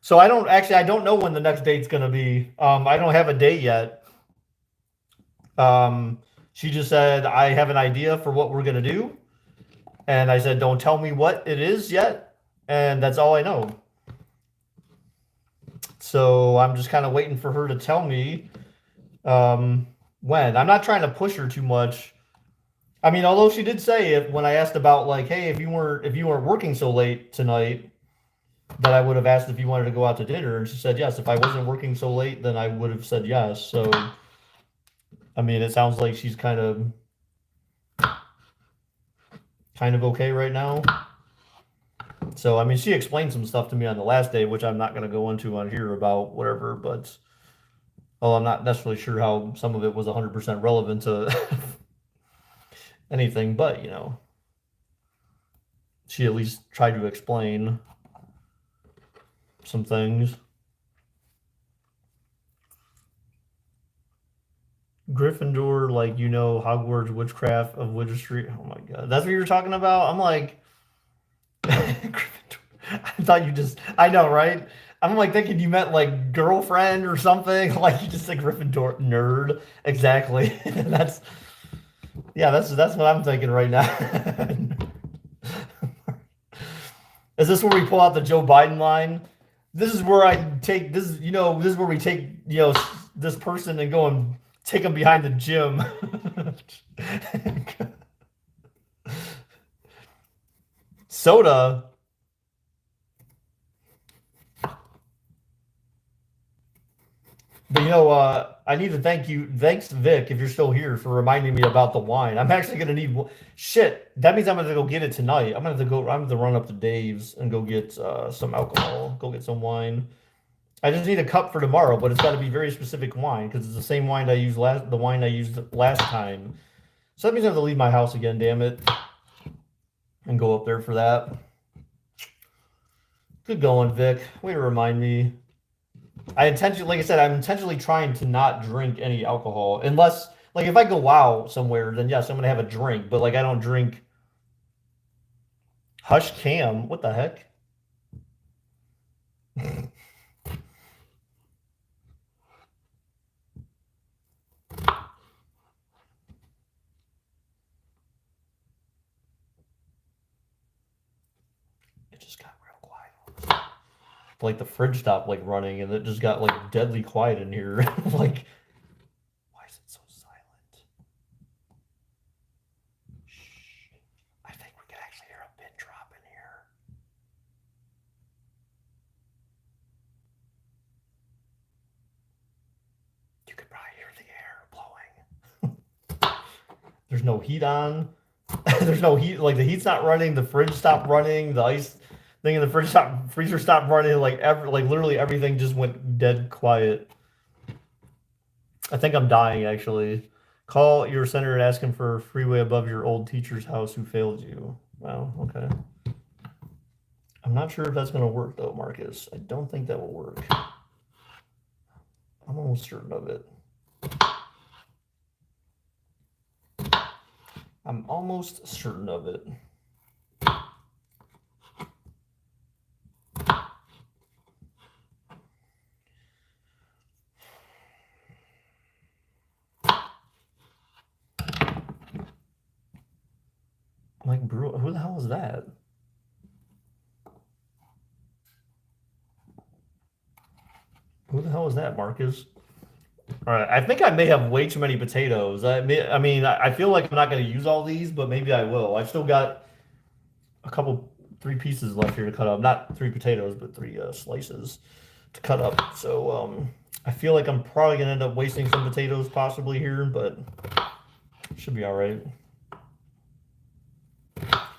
So I don't know when the next date's gonna be. I don't have a date yet. She just said I have an idea for what we're gonna do, and I said don't tell me what it is yet, and that's all I know. So I'm just kind of waiting for her to tell me when. I'm not trying to push her too much. I mean, although she did say it when I asked about like, hey, if you weren't working so late tonight, that I would have asked if you wanted to go out to dinner, and she said yes. If I wasn't working so late, then I would have said yes. So, I mean, it sounds like she's kind of okay right now. So, I mean, she explained some stuff to me on the last day, which I'm not going to go into on here about whatever, but well, I'm not necessarily sure how some of it was 100% relevant to anything, but you know, she at least tried to explain some things. Gryffindor, like, you know, Hogwarts witchcraft of Witchstreet. Oh my god, that's what you were talking about. I'm like, Gryffindor. I thought you just. I know, right? I'm like thinking you meant like girlfriend or something. Like you just said Gryffindor nerd. Exactly. that's what I'm thinking right now. Is this where we pull out the Joe Biden line? This is where I take this. You know, this is where we take this person and go and take him behind the gym. Soda. But you know, I need to thank you. Thanks, Vic, if you're still here, for reminding me about the wine. I'm actually gonna need shit. That means I'm gonna go get it tonight. I'm gonna have to go. I'm gonna run up to Dave's and go get some alcohol. Go get some wine. I just need a cup for tomorrow, but it's got to be very specific wine because it's the same wine I used last. The wine I used last time. So that means I have to leave my house again. Damn it, and go up there for that. Good going, Vic. Way to remind me. Like I said, I'm intentionally trying to not drink any alcohol unless, like, if I go out somewhere, then yes, I'm gonna have a drink. But like, I don't drink. Hush Cam, what the heck? It just got real quiet. Like the fridge stopped like running, and it just got like deadly quiet in here. Like, why is it so silent? Shh. I think we could actually hear a pin drop in here. You could probably hear the air blowing. There's no heat on. There's no heat. Like the heat's not running. The fridge stopped running. The ice thing in the freezer stopped running. Like literally everything just went dead quiet. I think I'm dying actually. Call your center and ask him for a freeway above your old teacher's house who failed you. Wow, okay. I'm not sure if that's gonna work though, Marcus. I don't think that will work. I'm almost certain of it. I'm almost certain of it. Like, who the hell is that? Who the hell is that, Marcus? All right, I think I may have way too many potatoes. I mean, I feel like I'm not going to use all these, but maybe I will. I've still got three pieces left here to cut up. Not three potatoes, but three slices to cut up. So I feel like I'm probably going to end up wasting some potatoes possibly here, but should be all right.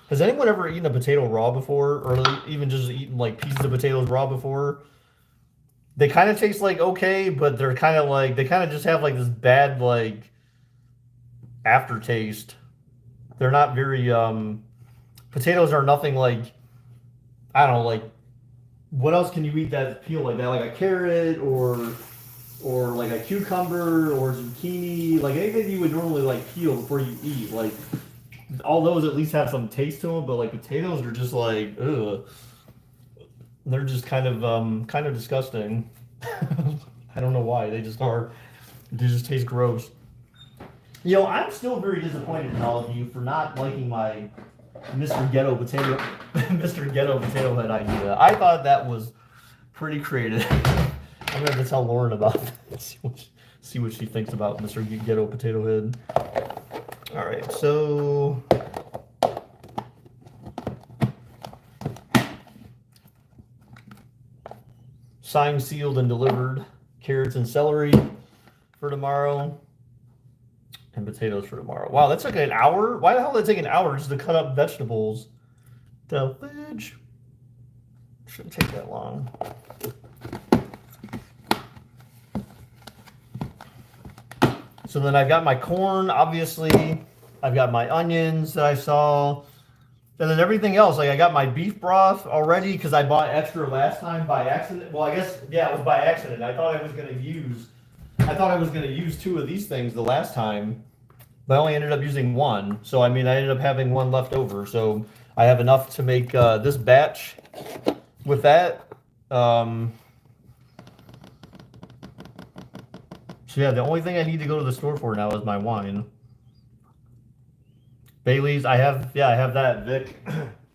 Has anyone ever eaten a potato raw before, or even just eaten like pieces of potatoes raw before? They kind of taste like okay, but they're kind of like they kind of just have like this bad like aftertaste. They're not very potatoes are nothing like I don't know, like what else can you eat that peel like that? Like a carrot or or like a cucumber or zucchini, like anything you would normally like peel before you eat. Like all those at least have some taste to them, but like potatoes are just like ugh. They're just kind of disgusting. I don't know why. They just are. They just taste gross. You know, I'm still very disappointed in all of you for not liking my Mr. Ghetto potato Mr. Ghetto potato head idea. I thought that was pretty creative. I'm gonna have to tell Lauren about that. See what she thinks about Mr. Ghetto potato head. All right, so signed, sealed, and delivered carrots and celery for tomorrow, and potatoes for tomorrow. Wow, that took an hour. Why the hell did it take an hour just to cut up vegetables? The fridge shouldn't take that long. So then I've got my corn, obviously. I've got my onions that I saw. And then everything else, like I got my beef broth already because I bought extra last time by accident. Well, I guess, yeah, it was by accident. I thought I was going to use 2 of these things the last time, but I only ended up using 1. So, I mean, I ended up having 1 left over. So I have enough to make this batch with that. So yeah, the only thing I need to go to the store for now is my wine. Bailey's, I have that, Vic.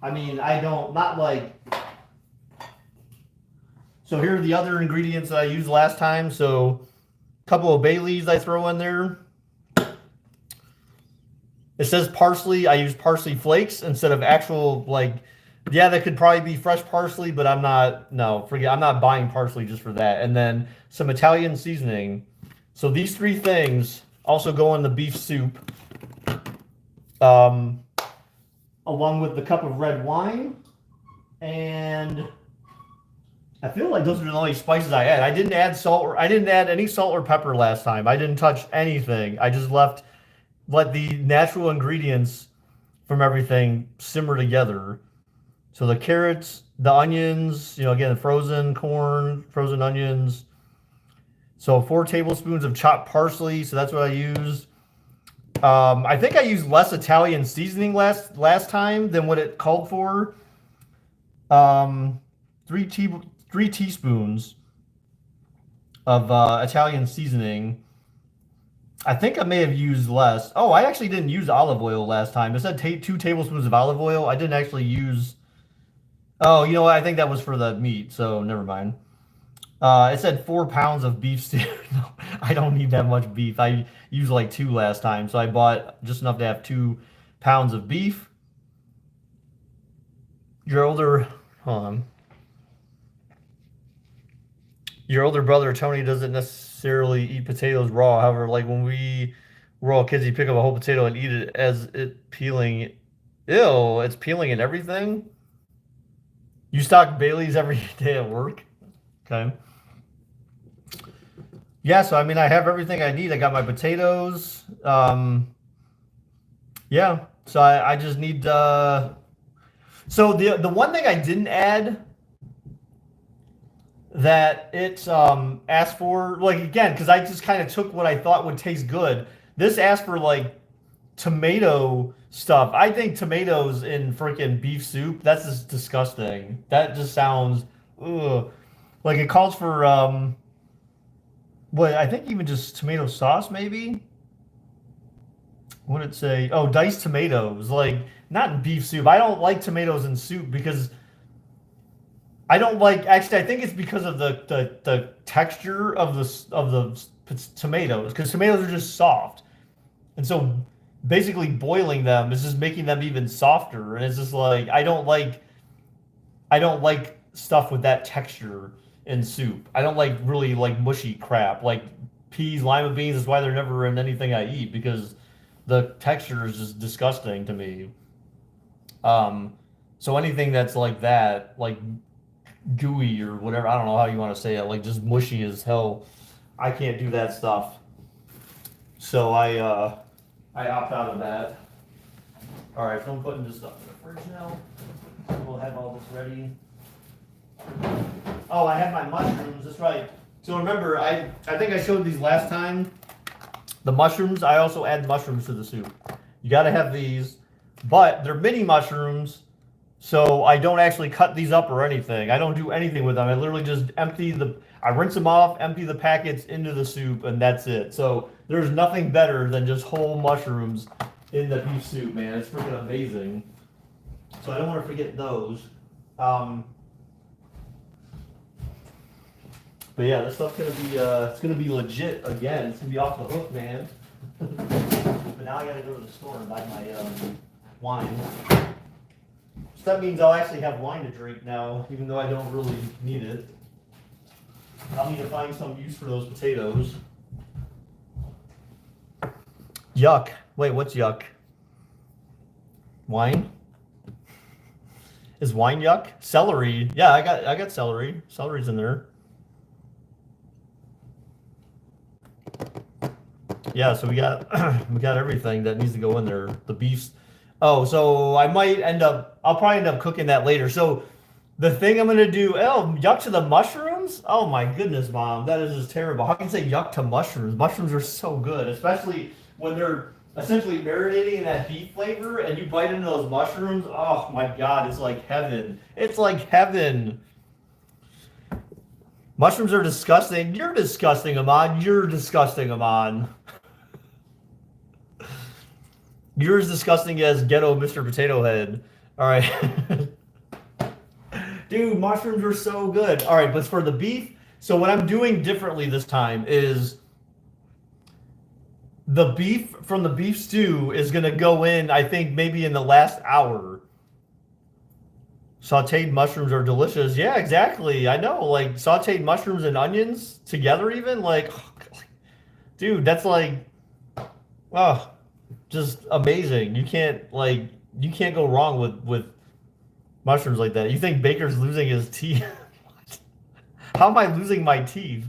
I mean, not like. So here are the other ingredients that I used last time. So a couple of Bailey's I throw in there. It says parsley. I use parsley flakes instead of actual, like, yeah, that could probably be fresh parsley, but I'm not buying parsley just for that. And then some Italian seasoning. So these 3 things also go in the beef soup, along with the cup of red wine. And I feel like those are the only spices I add. I didn't add any salt or pepper last time. I didn't touch anything. I just let the natural ingredients from everything simmer together. So the carrots, the onions, again, frozen corn, frozen onions. So 4 tablespoons of chopped parsley. So that's what I used. I think I used less Italian seasoning last time than what it called for. 3 teaspoons of Italian seasoning. I think I may have used less. Oh, I actually didn't use olive oil last time. It said 2 tablespoons of olive oil. I didn't actually use. Oh, you know what? I think that was for the meat, so never mind. It said 4 pounds of beef stew. No, I don't need that much beef. I used like 2 last time, so I bought just enough to have 2 pounds of beef. Hold on. Your older brother Tony doesn't necessarily eat potatoes raw. However, like when we were all kids, he'd pick up a whole potato and eat it as it peeling. Ew, it's peeling and everything. You stock Bailey's every day at work? Okay. Yeah, so I mean, I have everything I need. I got my potatoes. Yeah, so I just need. So the one thing I didn't add that it asked for, like, again, because I just kind of took what I thought would taste good. This asked for like tomato stuff. I think tomatoes in freaking beef soup, that's just disgusting. That just sounds ugh. Like it calls for what I think even just tomato sauce maybe. What did it say? Oh, diced tomatoes. Like not in beef soup. I don't like tomatoes in soup because I don't like. Actually, I think it's because of the texture of the tomatoes. Because tomatoes are just soft, and so basically boiling them is just making them even softer. And it's just like I don't like stuff with that texture in soup. I don't like really like mushy crap like peas, lima beans. Is why they're never in anything I eat because the texture is just disgusting to me. So anything that's like that, like gooey or whatever, I don't know how you want to say it, like just mushy as hell. I can't do that stuff. So I opt out of that. All right, so I'm putting this stuff in the fridge now. We'll have all this ready. Oh, I have my mushrooms. That's right. So remember, I think I showed these last time. The mushrooms, I also add mushrooms to the soup. You got to have these, but they're mini mushrooms, so I don't actually cut these up or anything. I don't do anything with them. I literally just I rinse them off, empty the packets into the soup, and that's it. So there's nothing better than just whole mushrooms in the beef soup, man. It's freaking amazing. So I don't want to forget those. But yeah, this stuff's gonna be it's gonna be legit again. It's gonna be off the hook, man. But now I gotta go to the store and buy my wine. So that means I'll actually have wine to drink now, even though I don't really need it. I'll need to find some use for those potatoes. Yuck. Wait, what's yuck? Wine? Is wine yuck? Celery. Yeah, I got celery. Celery's in there. Yeah, so we got everything that needs to go in there. The beefs. Oh, so I'll probably end up cooking that later. So the thing I'm gonna do, yuck to the mushrooms? Oh my goodness, Mom, that is just terrible. How can you say yuck to mushrooms? Mushrooms are so good, especially when they're essentially marinating in that beef flavor and you bite into those mushrooms. Oh my God, it's like heaven. It's like heaven. Mushrooms are disgusting. You're disgusting, Amon. You're disgusting, Amon. You're as disgusting as ghetto Mr. Potato Head. All right. Dude, mushrooms are so good. All right, but for the beef, so what I'm doing differently this time is the beef from the beef stew is going to go in, I think, maybe in the last hour. Sauteed mushrooms are delicious. Yeah, exactly. I know. Like, sauteed mushrooms and onions together even? Like, dude, that's like, oh, just amazing. You can't go wrong with mushrooms like that. You think Baker's losing his teeth? How am I losing my teeth?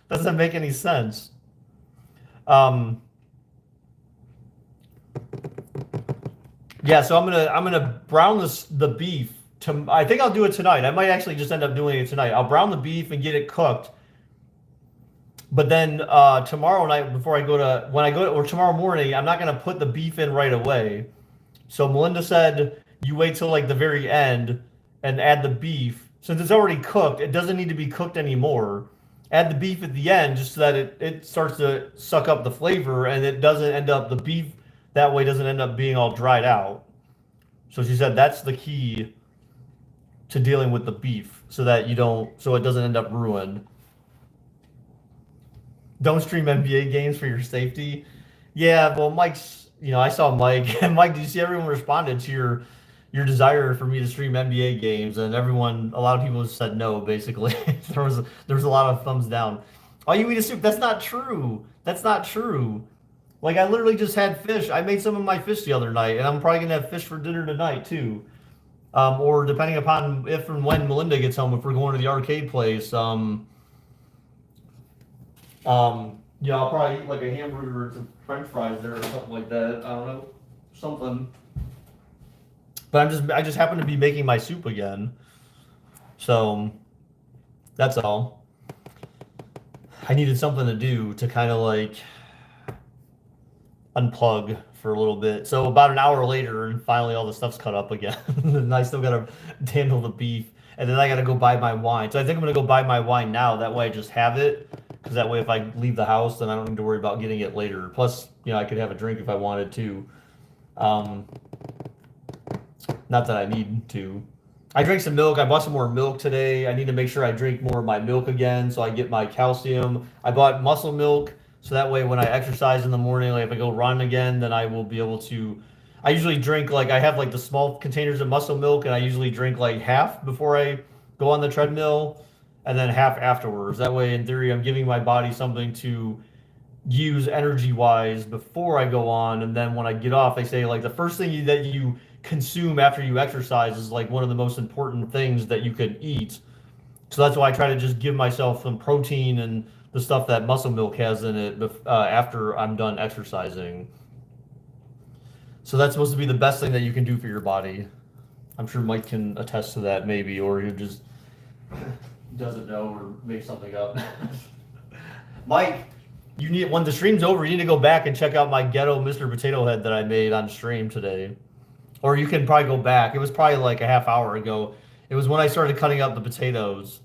Doesn't make any sense. Yeah, so I'm gonna brown the beef. I think I'll do it tonight. I might actually just end up doing it tonight. I'll brown the beef and get it cooked. But then tomorrow night, or tomorrow morning, I'm not gonna put the beef in right away. So Melinda said you wait till like the very end and add the beef. Since it's already cooked, it doesn't need to be cooked anymore. Add the beef at the end just so that it starts to suck up the flavor and it doesn't end up, the beef that way doesn't end up being all dried out. So she said that's the key to dealing with the beef so it doesn't end up ruined. Don't stream NBA games for your safety. Yeah, well, Mike's, I saw Mike. And Mike, did you see everyone responded to your desire for me to stream NBA games? And a lot of people said no, basically. there was a lot of thumbs down. Oh, you eat a soup? That's not true. That's not true. Like, I literally just had fish. I made some of my fish the other night, and I'm probably going to have fish for dinner tonight, too. Or depending upon if and when Melinda gets home, if we're going to the arcade place, I'll probably eat like a hamburger or some french fries there or something like that. I don't know. Something. But I just happen to be making my soup again. So, that's all. I needed something to do to kind of like unplug for a little bit. So about an hour later, and finally all the stuff's cut up again. And I still gotta handle the beef. And then I gotta go buy my wine. So I think I'm gonna go buy my wine now. That way I just have it. Because that way if I leave the house, then I don't need to worry about getting it later. Plus, I could have a drink if I wanted to. Not that I need to. I drank some milk. I bought some more milk today. I need to make sure I drink more of my milk again so I get my calcium. I bought muscle milk. So that way when I exercise in the morning, like if I go run again, then I will be able to. I usually drink, I have the small containers of muscle milk, and I usually drink half before I go on the treadmill and then half afterwards. That way, in theory, I'm giving my body something to use energy-wise before I go on. And then when I get off, they say the first thing that you consume after you exercise is one of the most important things that you could eat. So that's why I try to just give myself some protein and the stuff that muscle milk has in it after I'm done exercising. So that's supposed to be the best thing that you can do for your body. I'm sure Mike can attest to that maybe, or he just doesn't know or make something up. Mike, you need, when the stream's over, you need to go back and check out my ghetto Mr. Potato Head that I made on stream today. Or you can probably go back. It was probably like a half hour ago. It was when I started cutting up the potatoes.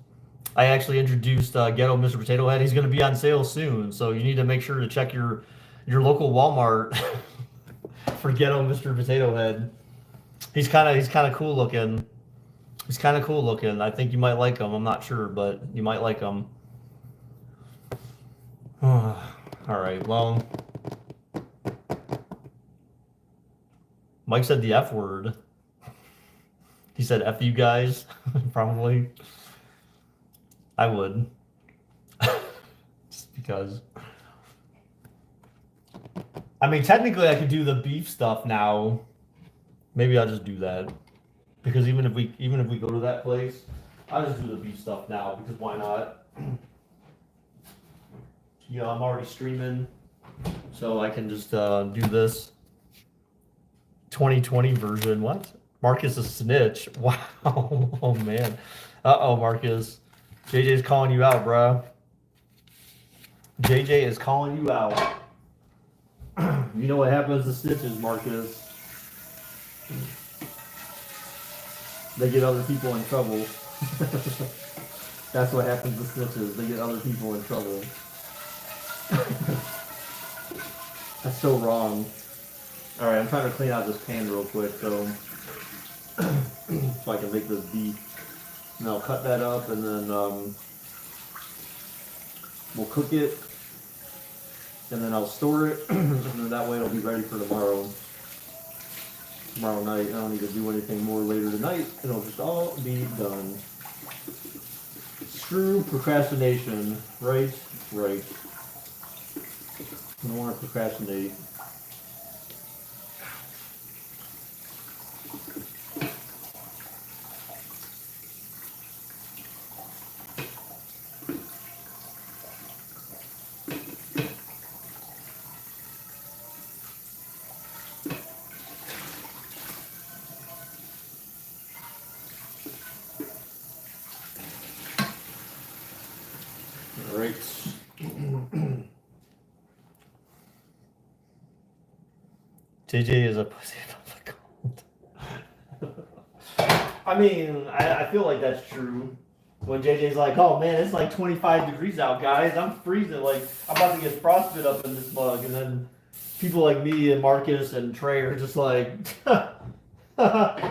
I actually introduced Ghetto Mr. Potato Head. He's going to be on sale soon, so you need to make sure to check your local Walmart for Ghetto Mr. Potato Head. He's kind of cool looking. He's kind of cool looking. I think you might like him. I'm not sure, but you might like him. All right. Well, Mike said the F word. He said F you guys. Probably. I would. Just because. I mean, technically I could do the beef stuff now. Maybe I'll just do that. Because even if we go to that place, I'll just do the beef stuff now, because why not? You know, I'm already streaming, so I can just do this 2020 version. What? Marcus is a snitch. Wow. Oh man. Uh-oh, Marcus. JJ's calling you out, bro. JJ is calling you out. You know what happens to snitches, Marcus? They get other people in trouble. That's what happens to snitches. They get other people in trouble. That's so wrong. Alright, I'm trying to clean out this pan real quick, so I can make this beef. And I'll cut that up, and then we'll cook it, and then I'll store it, and then that way it'll be ready for tomorrow night. I don't need to do anything more later tonight. It'll just all be done. Screw procrastination. Right. I don't want to procrastinate. JJ is a pussy of the cold. I mean, I feel like that's true. When JJ's like, oh man, it's like 25 degrees out, guys. I'm freezing. Like, I'm about to get frostbit up in this mug. And then people like me and Marcus and Trey are just like,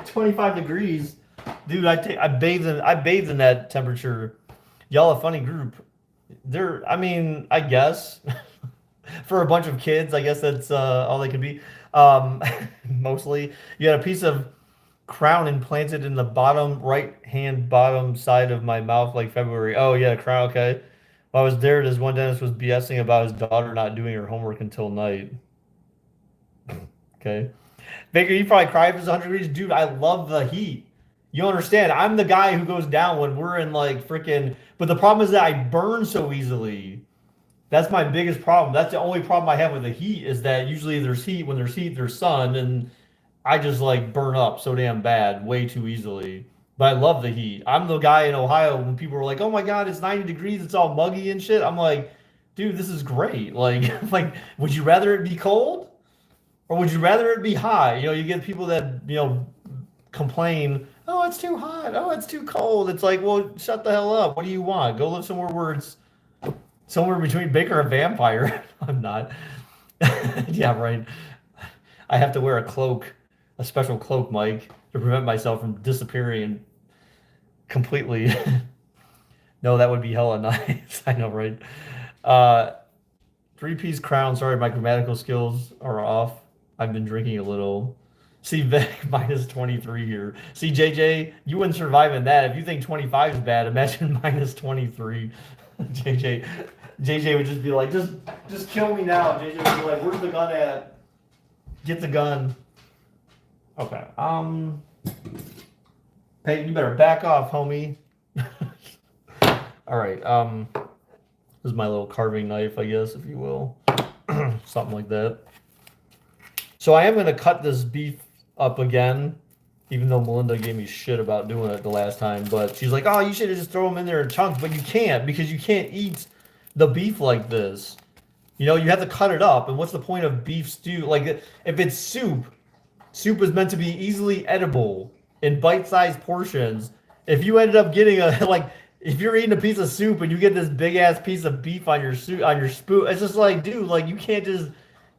25 degrees. Dude, I bathed in that temperature. Y'all a funny group. I mean, I guess. For a bunch of kids, I guess that's all they can be. Mostly. You had a piece of crown implanted in the bottom side of my mouth like February. Oh, yeah, crown, okay. While I was there, this one dentist was BSing about his daughter not doing her homework until night. Okay. Baker, you probably cry if it's 100 degrees. Dude, I love the heat. You understand? I'm the guy who goes down when we're in like freaking... But the problem is that I burn so easily. That's my biggest problem. That's the only problem I have with the heat, is that usually there's heat. When there's heat, there's sun, and I just like burn up so damn bad way too easily. But I love the heat. I'm the guy in Ohio when people are like, oh my God, it's 90 degrees. It's all muggy and shit. I'm like, dude, this is great. Like, would you rather it be cold or would you rather it be hot? You know, you get people that, you know, complain, oh, it's too hot. Oh, it's too cold. It's like, well, shut the hell up. What do you want? Go live somewhere where it's somewhere between Baker and vampire. I'm not. Yeah, right. I have to wear a cloak, a special cloak, Mike, to prevent myself from disappearing completely. No, that would be hella nice. I know, right? 3-piece crown. Sorry, my grammatical skills are off. I've been drinking a little. See, Vic, minus 23 here. See, JJ, you wouldn't survive in that. If you think 25 is bad, imagine minus 23. JJ would just be like, just kill me now. JJ would be like, where's the gun at? Get the gun. Okay. Peyton, you better back off, homie. All right. This is my little carving knife, I guess, if you will. Something like that. So I am going to cut this beef up again, even though Melinda gave me shit about doing it the last time. But she's like, oh, you should have just throw them in there in chunks. But you can't, because you can't eat the beef like this. You know, you have to cut it up. And what's the point of beef stew? Like, if it's soup, soup is meant to be easily edible in bite-sized portions. If you ended up getting a like, if you're eating a piece of soup and you get this big ass piece of beef on your soup on your spoon, it's just like, dude, like you can't just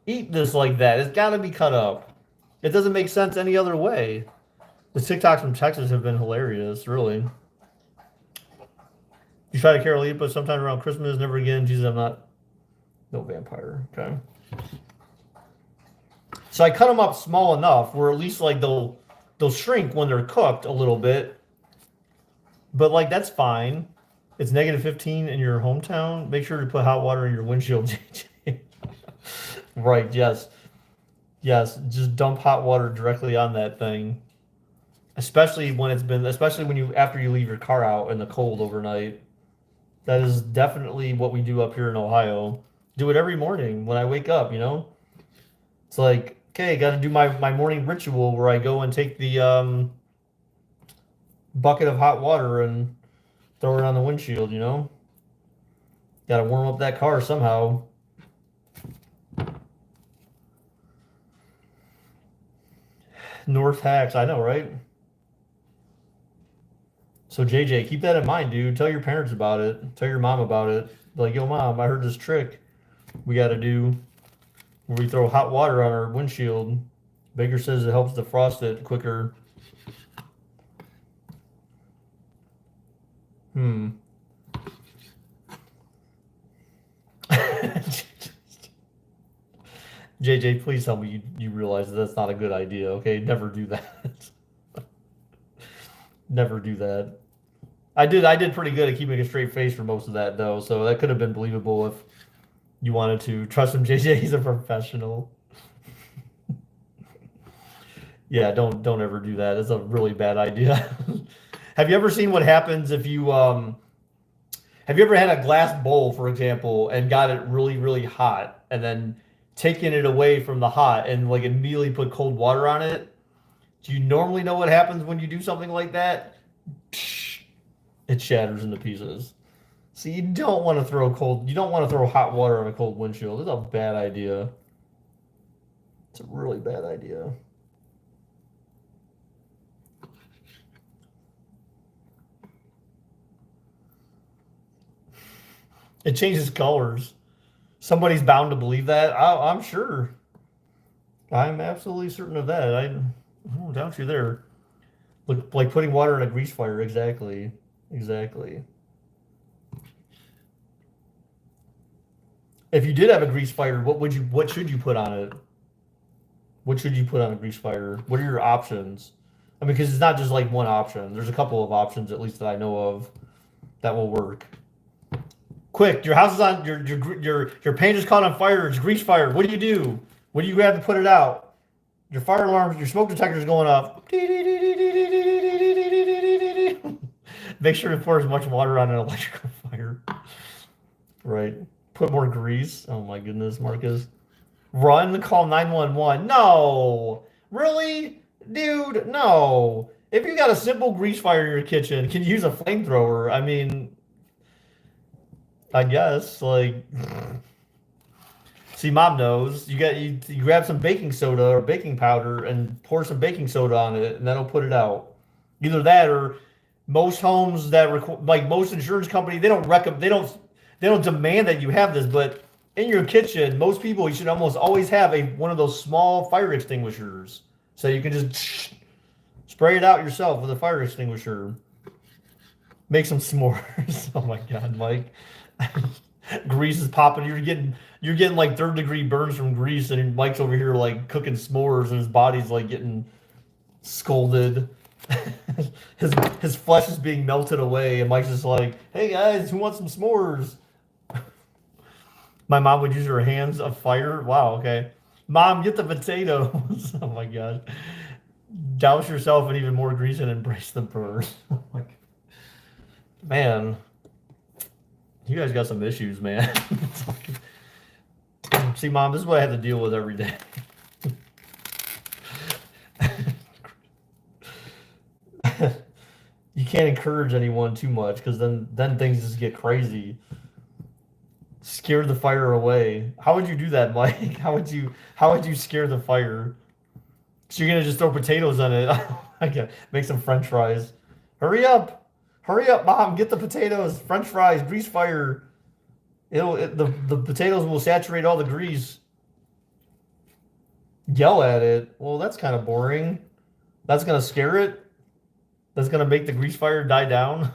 eat this like that. It's got to be cut up. It doesn't make sense any other way. The TikToks from Texas have been hilarious, really. You try to Carol but sometime around Christmas, never again. Jesus, I'm not no vampire. Okay. So I cut them up small enough where at least like they'll shrink when they're cooked a little bit. But like that's fine. It's -15 in your hometown. Make sure to put hot water in your windshield, JJ. Right, yes. Yes, just dump hot water directly on that thing. Especially when especially when after you leave your car out in the cold overnight. That is definitely what we do up here in Ohio. Do it every morning when I wake up, you know? It's like, okay, got to do my morning ritual where I go and take the bucket of hot water and throw it on the windshield, you know? Got to warm up that car somehow. North Hacks, I know, right? So JJ, keep that in mind, dude. Tell your parents about it. Tell your mom about it. Like, yo, mom, I heard this trick we got to do where we throw hot water on our windshield. Baker says it helps defrost it quicker. JJ, please tell me you realize that's not a good idea, okay? Never do that. Never do that. I did pretty good at keeping a straight face for most of that though, so that could have been believable if you wanted to. Trust him, JJ, he's a professional. Yeah, don't ever do that. It's a really bad idea. Have you ever seen what happens if you have you ever had a glass bowl, for example, and got it really, really hot and then taken it away from the hot and like immediately put cold water on it? Do you normally know what happens when you do something like that? It shatters into pieces. So you don't want to throw hot water on a cold windshield. It's a bad idea. It's a really bad idea. It changes colors. Somebody's bound to believe that. I'm sure. I'm absolutely certain of that. I don't doubt you there. Like putting water in a grease fire. Exactly. Exactly. If you did have a grease fire, what should you put on it? What should you put on a grease fire? What are your options? I mean, because it's not just like one option. There's a couple of options, at least that I know of, that will work. Quick, your house is on your paint is caught on fire. It's grease fire. What do? What do you grab to put it out? Your fire alarm, your smoke detector is going off. Make sure to pour as much water on an electrical fire. Right. Put more grease. Oh my goodness, Marcus. Run, call 911. No. Really? Dude, no. If you got a simple grease fire in your kitchen, can you use a flamethrower? I mean, I guess, like, see, mom knows. You grab some baking soda or baking powder and pour some baking soda on it, and that'll put it out. Either that, or most homes that like most insurance company, they don't demand that you have this, but in your kitchen, most people you should almost always have one of those small fire extinguishers, so you can just spray it out yourself with a fire extinguisher. Make some s'mores. Oh my God, Mike. Grease is popping. You're getting like 3rd-degree burns from grease, and Mike's over here like cooking s'mores, and his body's like getting scolded. his flesh is being melted away, and Mike's just like, "Hey guys, who wants some s'mores?" My mom would use her hands of fire. Wow. Okay, mom, get the potatoes. Oh my God. Douse yourself in even more grease and embrace the burn. Oh my God. Man. You guys got some issues, man. See, mom, this is what I have to deal with every day. You can't encourage anyone too much because then things just get crazy. Scare the fire away. How would you do that, Mike? How would you scare the fire? So you're gonna just throw potatoes on it. Okay, make some French fries. Hurry up! Hurry up, Mom! Get the potatoes. French fries. Grease fire. The potatoes will saturate all the grease. Yell at it. Well, that's kind of boring. That's gonna scare it. That's gonna make the grease fire die down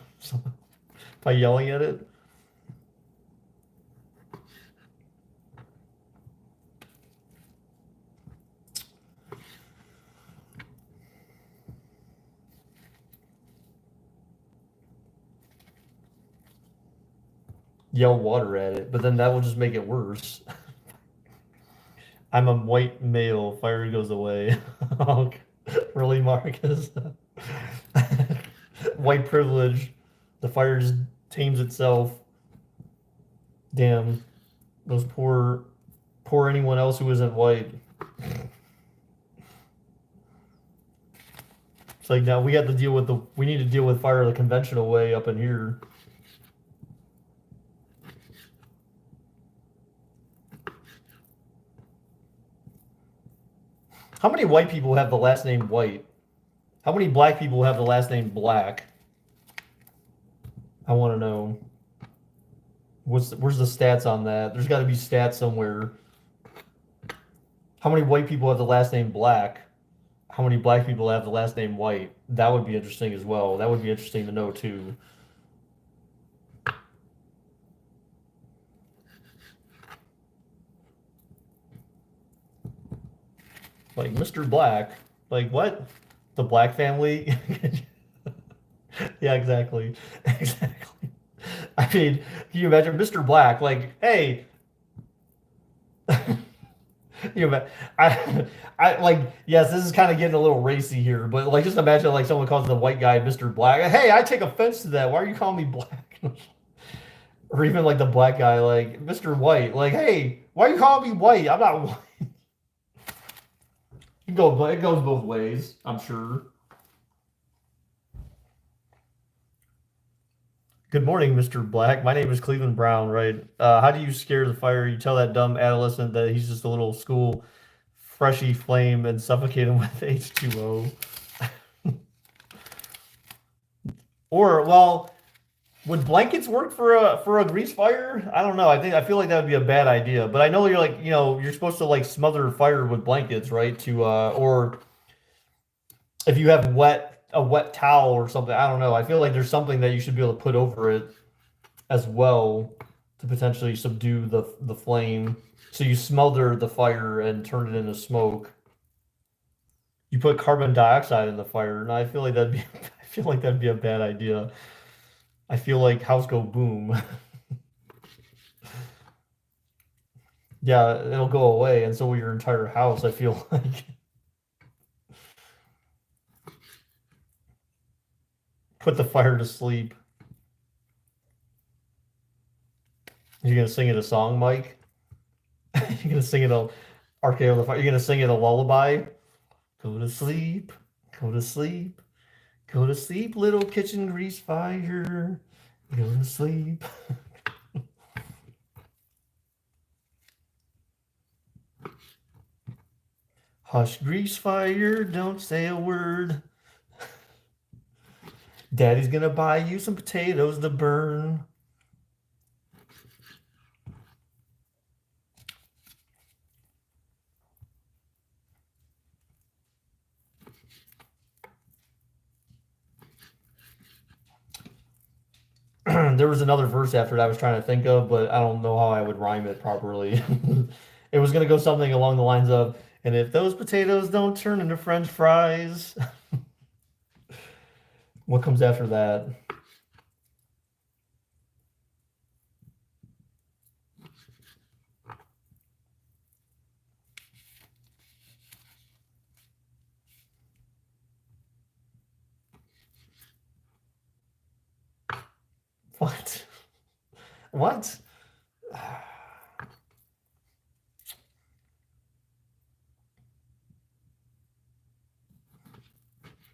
by yelling at it. Yell water at it, but then that will just make it worse. I'm a white male. Fire goes away. Oh, really, Marcus? White privilege. The fire just tames itself. Damn, those poor anyone else who isn't white. It's like now we have to deal with we need to deal with fire the conventional way up in here. How many white people have the last name White? How many black people have the last name Black? I want to know. Where's the stats on that? There's got to be stats somewhere. How many white people have the last name Black? How many black people have the last name White? That would be interesting as well. That would be interesting to know too. Like Mr. Black. Like what? The Black family? Yeah, exactly. Exactly. I mean, can you imagine Mr. Black? Like, hey, you know, I like, yes, this is kind of getting a little racy here, but like, just imagine like someone calls the white guy Mr. Black. Hey, I take offense to that. Why are you calling me black? Or even like the black guy, like Mr. White. Like, hey, why are you calling me white? I'm not white. It goes both ways, I'm sure. Good morning, Mr. Black. My name is Cleveland Brown, right? How do you scare the fire? You tell that dumb adolescent that he's just a little school freshy flame and suffocate him with H2O. Or, well, would blankets work for a grease fire? I don't know. I feel like that would be a bad idea. But I know you're like, you're supposed to like smother fire with blankets, right? To or if you have a wet towel or something. I don't know. I feel like there's something that you should be able to put over it as well to potentially subdue the flame. So you smother the fire and turn it into smoke. You put carbon dioxide in the fire, and I feel like that'd be I feel like that'd be a bad idea. I feel like house go boom. Yeah, it'll go away, and so will your entire house, I feel like. Put the fire to sleep. You're gonna sing it a song, Mike? You're gonna sing it a RKO the fire. You're gonna sing it a lullaby. Go to sleep. Go to sleep. Go to sleep, little kitchen grease fire. Go to sleep. Hush, grease fire, don't say a word. Daddy's gonna buy you some potatoes to burn. There was another verse after that I was trying to think of, but I don't know how I would rhyme it properly. It was gonna go something along the lines of, and if those potatoes don't turn into French fries, what comes after that? What? What?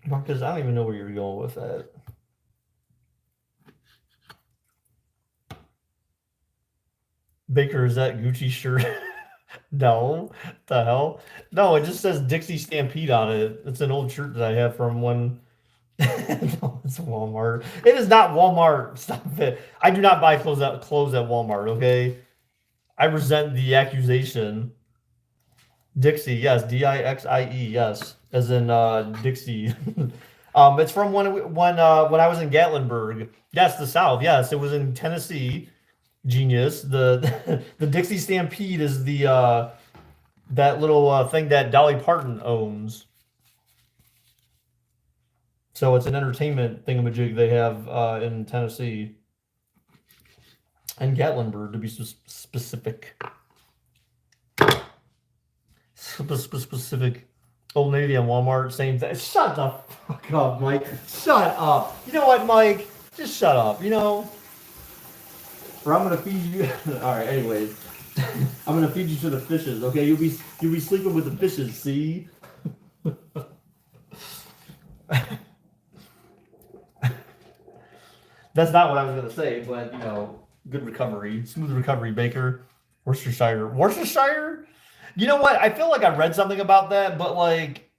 Marcus, I don't even know where you're going with that. Baker, is that Gucci shirt? No. What the hell? No, it just says Dixie Stampede on it. It's an old shirt that I have from when. No, it's Walmart. It is not Walmart. Stop it. I do not buy clothes at Walmart, okay? I resent the accusation. Dixie, yes, Dixie, yes, as in Dixie. It's from when I was in Gatlinburg. Yes, the South. Yes, it was in Tennessee. Genius. The the Dixie Stampede is the that little thing that Dolly Parton owns. So it's an entertainment thingamajig they have in Tennessee and Gatlinburg to be specific. Specific. Old Navy and Walmart, same thing. Shut the fuck up, Mike. Shut up. You know what, Mike? Just shut up. You know, or I'm gonna feed you. All right. Anyways, I'm gonna feed you to the fishes. Okay, you'll be sleeping with the fishes. See. That's not what I was gonna say, but you know, good recovery, smooth recovery, Baker. Worcestershire. Worcestershire? You know what? I feel like I read something about that, but like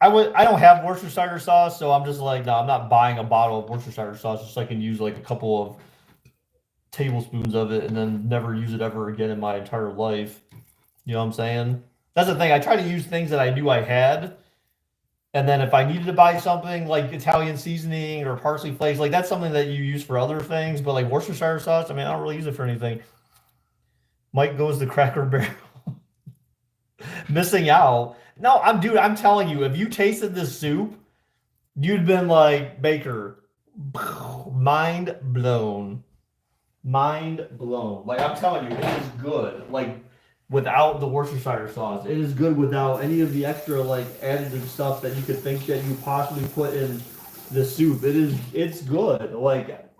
I don't have Worcestershire sauce, so I'm just like, no, I'm not buying a bottle of Worcestershire sauce just so I can use like a couple of tablespoons of it and then never use it ever again in my entire life. You know what I'm saying? That's the thing. I try to use things that I knew I had. And then if I needed to buy something like Italian seasoning or parsley flakes, like that's something that you use for other things. But like Worcestershire sauce, I mean, I don't really use it for anything. Mike goes to Cracker Barrel. Missing out. No, I'm telling you, if you tasted this soup, you'd been like, Baker, mind blown. Mind blown. Like I'm telling you, it is good. Like without the Worcestershire sauce. It is good without any of the extra like additive stuff that you could think that you possibly put in the soup. It's good. Like,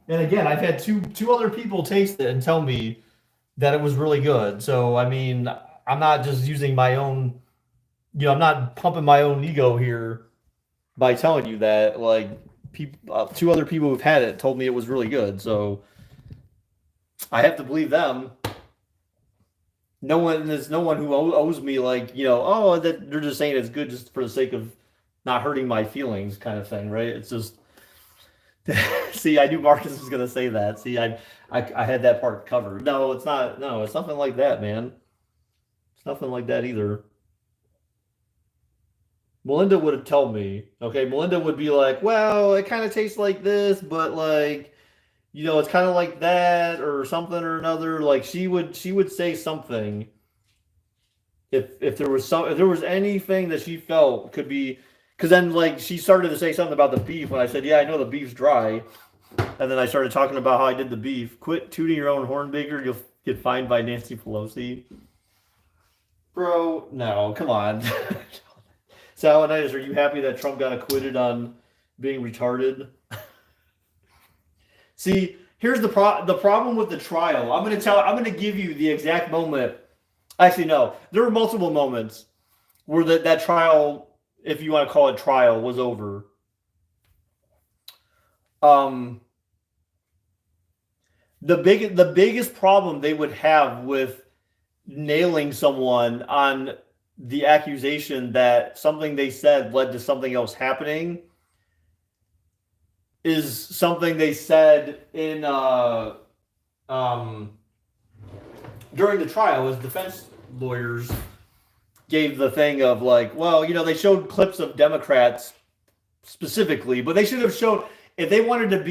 and again, I've had two other people taste it and tell me that it was really good. So I mean, I'm not just using my own, you know, I'm not pumping my own ego here by telling you that. Like, two other people who've had it told me it was really good. So I have to believe them. There's no one who owes me like, you know, oh, that they're just saying it's good just for the sake of not hurting my feelings, kind of thing, right? It's just. See, I knew Marcus was gonna say that. See, I had that part covered. No, it's not. No, it's nothing like that, man. It's nothing like that either. Melinda would have told me. Okay, Melinda would be like, "Well, it kind of tastes like this, but like, you know, it's kind of like that, or something or another." Like she would say something if there was anything that she felt could be. Because then, like, she started to say something about the beef when I said, yeah, I know the beef's dry. And then I started talking about how I did the beef. Quit tooting your own horn, Baker. You'll get fined by Nancy Pelosi. Bro, no, come on. Salinitis, are you happy that Trump got acquitted on being retarded? See, here's the problem with the trial. I'm going to give you the exact moment. Actually, no. There were multiple moments where that trial, if you want to call it trial, was over. The biggest problem they would have with nailing someone on the accusation that something they said led to something else happening is something they said in during the trial as defense lawyers gave the thing of like, well, you know, they showed clips of Democrats specifically, but they should have shown, if they wanted to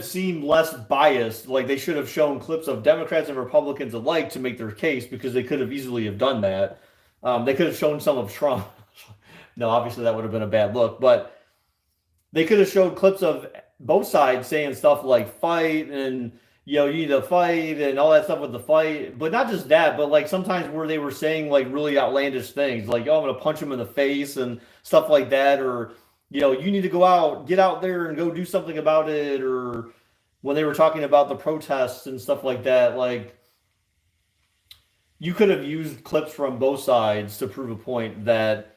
seem less biased, like they should have shown clips of Democrats and Republicans alike to make their case, because they could have easily have done that. They could have shown some of Trump. No, obviously that would have been a bad look, but they could have showed clips of both sides saying stuff like fight and, you know, you need to fight and all that stuff with the fight. But not just that, but like sometimes where they were saying like really outlandish things, like, oh, I'm going to punch him in the face and stuff like that. Or, you know, you need to get out there and go do something about it. Or when they were talking about the protests and stuff like that, like you could have used clips from both sides to prove a point that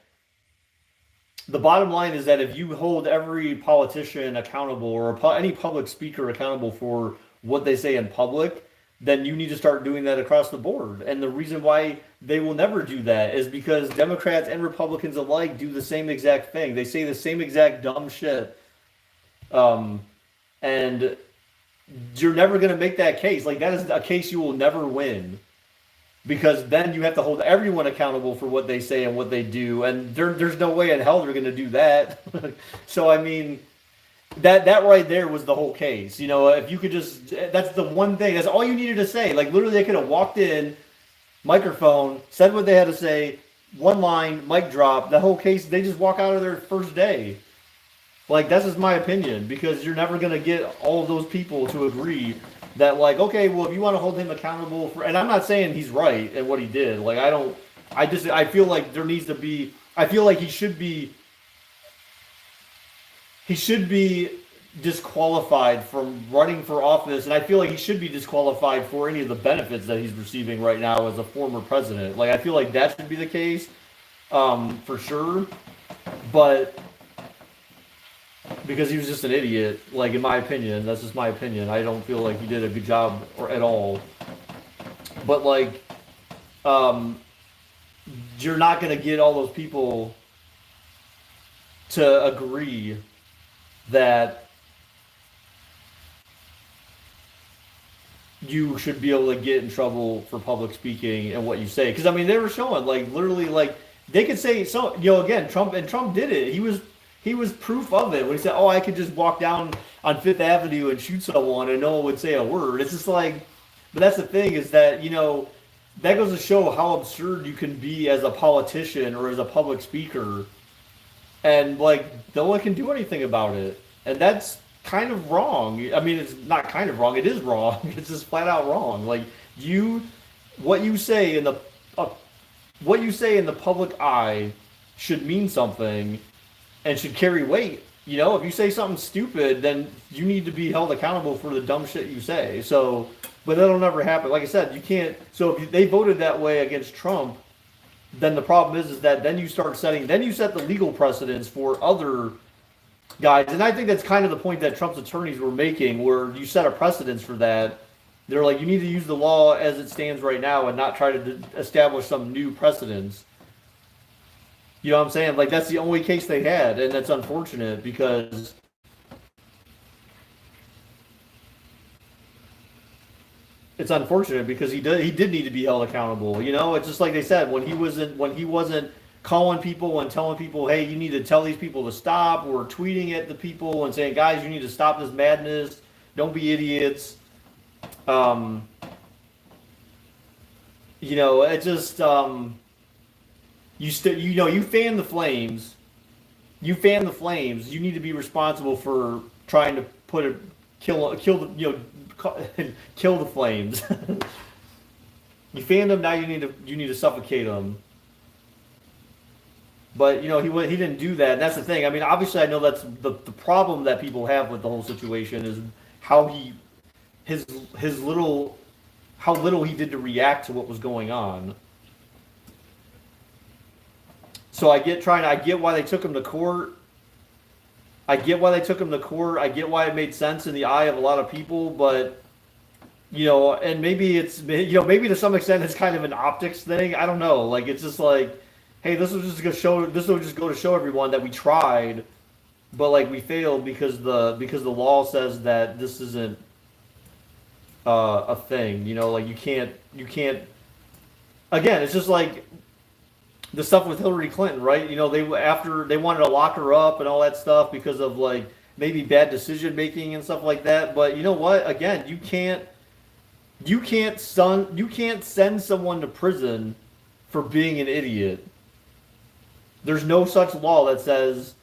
the bottom line is that if you hold every politician accountable or any public speaker accountable for what they say in public, then you need to start doing that across the board. And the reason why they will never do that is because Democrats and Republicans alike do the same exact thing. They say the same exact dumb shit. And you're never going to make that case. Like, that is a case you will never win. Because then you have to hold everyone accountable for what they say and what they do. And there's no way in hell they're going to do that. So, I mean, that right there was the whole case. You know, if you could just, that's the one thing, that's all you needed to say. Like, literally, they could have walked in, microphone, said what they had to say, one line, mic drop, the whole case, they just walk out of their first day. Like, that's just my opinion, because you're never going to get all of those people to agree that, like, okay, well, if you want to hold him accountable for, and I'm not saying he's right in what he did. Like, I feel like there needs to be, I feel like he should be disqualified from running for office, and I feel like he should be disqualified for any of the benefits that he's receiving right now as a former president. Like, I feel like that should be the case, for sure, but because he was just an idiot, like, in my opinion, that's just my opinion. I don't feel like he did a good job at all. But, like, you're not going to get all those people to agree that you should be able to get in trouble for public speaking and what you say. Because, I mean, they were showing, like, literally, like, they could say, so, you know, again, Trump did it. He was proof of it when he said, oh, I could just walk down on Fifth Avenue and shoot someone and no one would say a word. It's just like, but that's the thing, is that, you know, that goes to show how absurd you can be as a politician or as a public speaker. And, like, no one can do anything about it. And that's kind of wrong. I mean, it's not kind of wrong. It is wrong. It's just flat out wrong. Like, what you say in the public eye should mean something and should carry weight. You know, if you say something stupid, then you need to be held accountable for the dumb shit you say. So, but that'll never happen. Like I said, you can't. So if they voted that way against Trump, then the problem is that then you set the legal precedents for other guys. And I think that's kind of the point that Trump's attorneys were making, where you set a precedence for that. They're like, you need to use the law as it stands right now and not try to establish some new precedents. You know what I'm saying? Like, that's the only case they had, and that's unfortunate because he did need to be held accountable. You know, it's just like they said, when he wasn't calling people and telling people, hey, you need to tell these people to stop, or tweeting at the people and saying, guys, you need to stop this madness, don't be idiots. You know, it just you fan the flames. You fan the flames. You need to be responsible for trying to kill the flames. You fanned them. Now you need to suffocate them. But, you know, he didn't do that. And that's the thing. I mean, obviously, I know that's the problem that people have with the whole situation is how little he did to react to what was going on. So I get why they took him to court. I get why it made sense in the eye of a lot of people, but, you know, and maybe maybe to some extent it's kind of an optics thing. I don't know. Like, it's just like, hey, this will just go to show everyone that we tried, but, like, we failed because the law says that this isn't a thing. You know, like, you can't. Again, it's just like the stuff with Hillary Clinton, right? You know, they wanted to lock her up and all that stuff because of, like, maybe bad decision making and stuff like that. But you know what? Again, you can't send someone to prison for being an idiot. There's no such law that says,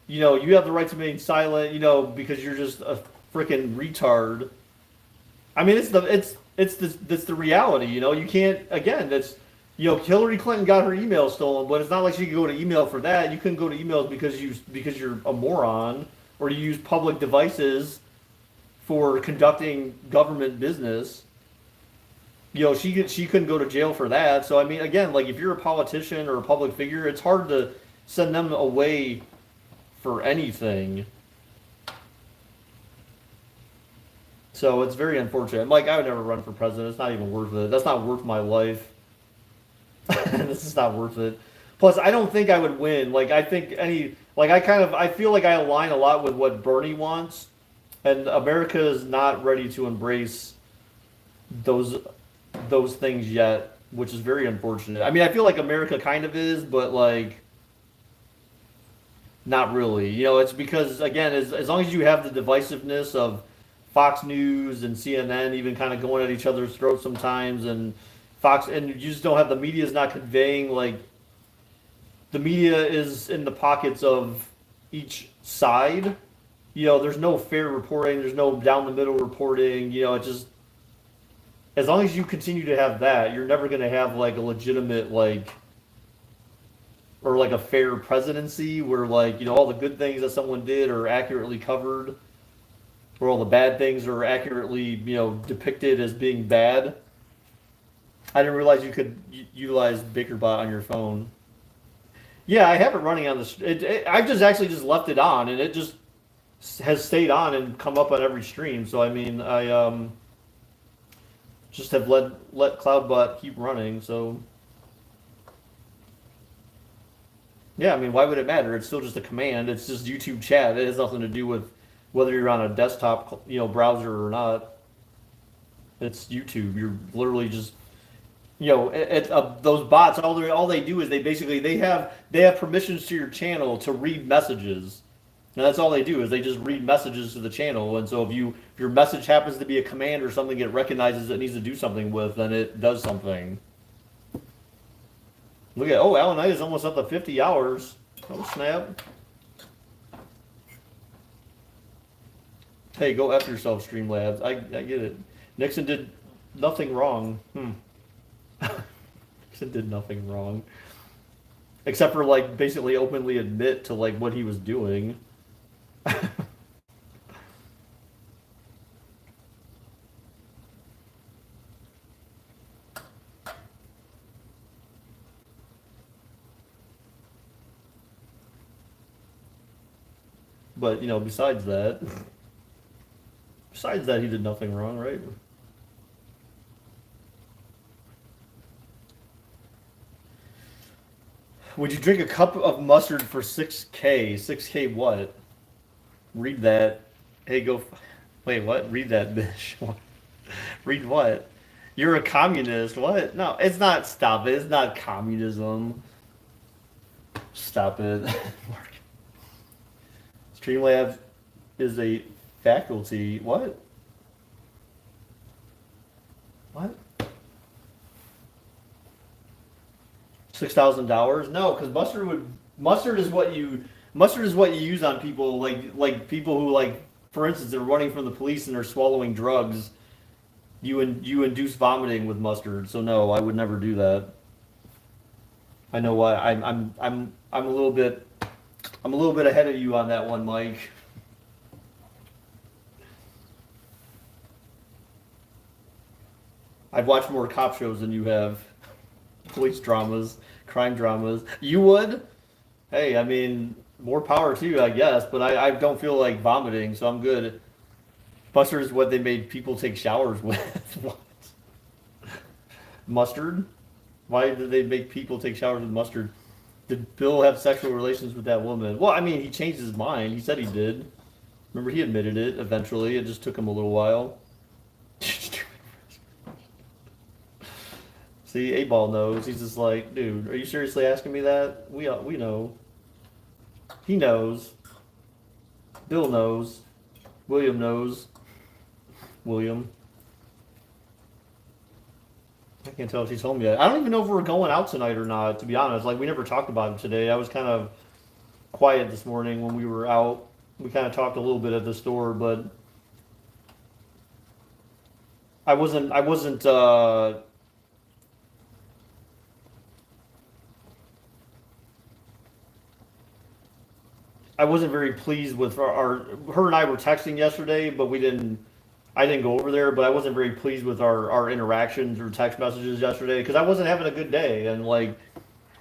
you know, you have the right to remain silent, you know, because you're just a freaking retard. I mean, it's the reality, you know. You can't. Again, that's. You know, Hillary Clinton got her email stolen, but it's not like she could go to email for that. You couldn't go to emails because you're a moron, or you use public devices for conducting government business. You know, she couldn't go to jail for that. So, I mean, again, like, if you're a politician or a public figure, it's hard to send them away for anything. So it's very unfortunate. Like, I would never run for president. It's not even worth it. That's not worth my life. This is not worth it. Plus, I don't think I would win. Like, I think I feel like I align a lot with what Bernie wants, and America is not ready to embrace those things yet, which is very unfortunate. I mean, I feel like America kind of is, but like, not really. You know, it's because, again, as long as you have the divisiveness of Fox News and CNN even kind of going at each other's throats sometimes, and you just don't have, the media is not conveying, like, the media is in the pockets of each side. You know, there's no fair reporting, there's no down the middle reporting. You know, it just, as long as you continue to have that, you're never going to have like a legitimate, like, or like a fair presidency where, like, you know, all the good things that someone did are accurately covered, or all the bad things are accurately, you know, depicted as being bad. I didn't realize you could utilize BakerBot on your phone. Yeah, I have it running on I've just actually just left it on, and it just has stayed on and come up on every stream. So I mean, I just have let CloudBot keep running. So yeah, I mean, why would it matter? It's still just a command. It's just YouTube chat. It has nothing to do with whether you're on a desktop, you know, browser or not. It's YouTube. You're literally just, you know, those bots. All they do is they have permissions to your channel to read messages. And that's all they do, is they just read messages to the channel. And so if your message happens to be a command or something it recognizes it needs to do something with, then it does something. Look at, Alan Knight is almost up to 50 hours. Oh, snap. Hey, go F yourself, Streamlabs. I get it. Nixon did nothing wrong. Nixon did nothing wrong. Except for, like, basically openly admit to, like, what he was doing. But, you know, besides that, he did nothing wrong, right? Would you drink a cup of mustard for 6K? 6K what? Read that. Hey, go. Wait, what? Read that, bitch. Read what? You're a communist. What? No, it's not. Stop it. It's not communism. Stop it. Streamlabs is a faculty. What? What? $6,000? No, because mustard is what you use on people, like people who, like, for instance, they're running from the police and they're swallowing drugs. You induce vomiting with mustard. So no, I would never do that. I know why. I'm a little bit ahead of you on that one, Mike. I've watched more cop shows than you have. Police dramas, crime dramas. You would? Hey, I mean, more power to you, I guess, but I don't feel like vomiting, so I'm good. Mustard is what they made people take showers with. What? Mustard? Why did they make people take showers with mustard? Did Bill have sexual relations with that woman? Well, I mean, he changed his mind. He said he did. Remember, he admitted it eventually. It just took him a little while. See, 8-Ball knows. He's just like, dude, are you seriously asking me that? We know. He knows. Bill knows. William knows. William. I can't tell if she's home yet. I don't even know if we're going out tonight or not, to be honest. Like, we never talked about it today. I was kind of quiet this morning when we were out. We kind of talked a little bit at the store, but I wasn't very pleased with her and I were texting yesterday, but I didn't go over there, but I wasn't very pleased with our interactions or text messages yesterday because I wasn't having a good day, and like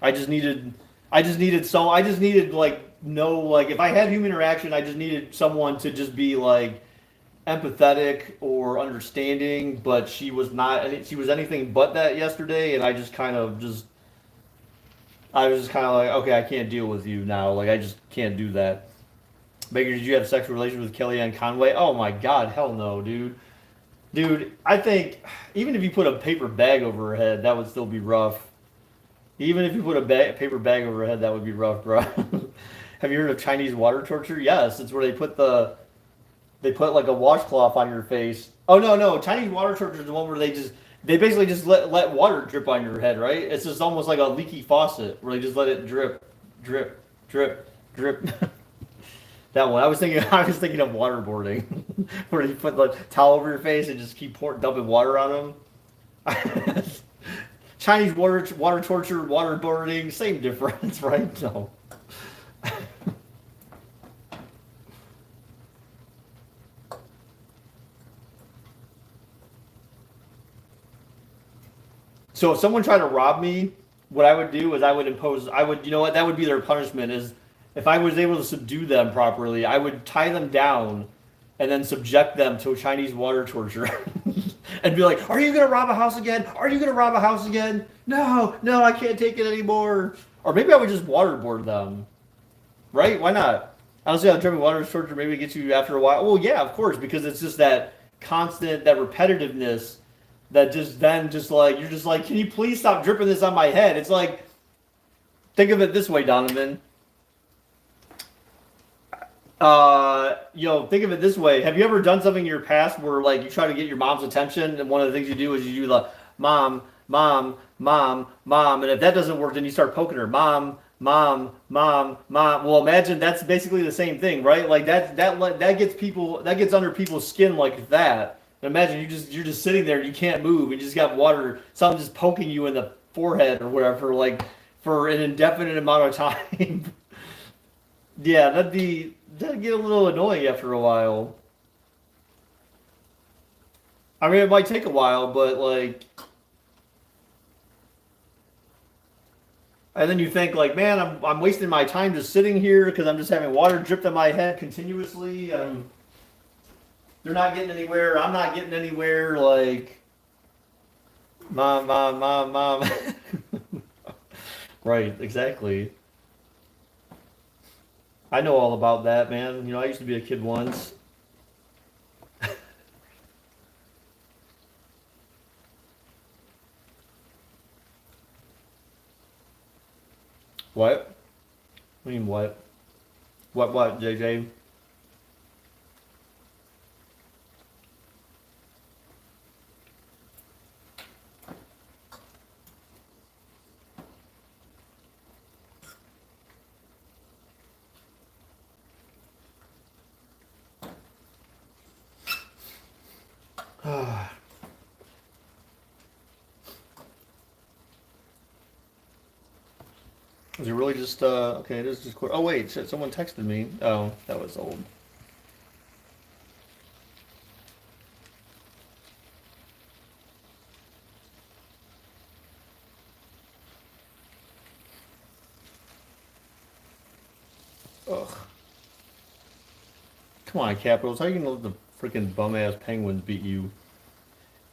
I just needed I just needed like no like if I had human interaction, I just needed someone to just be like empathetic or understanding, but she was not. She was anything but that yesterday, and I was just kind of like, okay, I can't deal with you now. Like I just can't do that. Baker, did you have sexual relations with Kellyanne Conway? Oh my God, hell no, dude. Dude, I think even if you put a paper bag over her head, that would still be rough. Even if you put a paper bag over her head, that would be rough, bro. Have you heard of Chinese water torture? Yes, it's where they put like a washcloth on your face. Oh no, Chinese water torture is the one where they basically just let water drip on your head, right? It's just almost like a leaky faucet where they just let it drip, drip, drip, drip. That one. I was thinking of waterboarding, where you put the towel over your face and just keep dumping water on them. Chinese water torture, waterboarding, same difference, right? No. So if someone tried to rob me, what I would do is you know what, that would be their punishment is if I was able to subdue them properly, I would tie them down and then subject them to Chinese water torture. And be like, are you going to rob a house again? Are you going to rob a house again? No, I can't take it anymore. Or maybe I would just waterboard them. Right? Why not? Honestly, I'll driving water torture maybe gets you after a while. Well, yeah, of course, because it's just that constant, that repetitiveness that just like you're just like, can you please stop dripping this on my head? It's like, think of it this way, Donovan. Think of it this way. Have you ever done something in your past where like you try to get your mom's attention, and one of the things you do is you do the mom, mom, mom, mom, and if that doesn't work, then you start poking her, mom, mom, mom, mom. Well, imagine that's basically the same thing, right? Like that gets under people's skin like that. Imagine you're just sitting there and you can't move and you just got water, something just poking you in the forehead or whatever, like for an indefinite amount of time. Yeah, that'd get a little annoying after a while. I mean, it might take a while, but like, and then you think like, man, I'm wasting my time just sitting here because I'm just having water dripped on my head continuously. They're not getting anywhere. I'm not getting anywhere. Like, mom, mom, mom, mom. Right, exactly. I know all about that, man. You know, I used to be a kid once. What? What do you mean what? What, JJ? Is it really just okay? It is just. Oh wait, shit, someone texted me. Oh, that was old. Ugh. Come on, Capitals. How you gonna let the freaking bum ass Penguins beat you?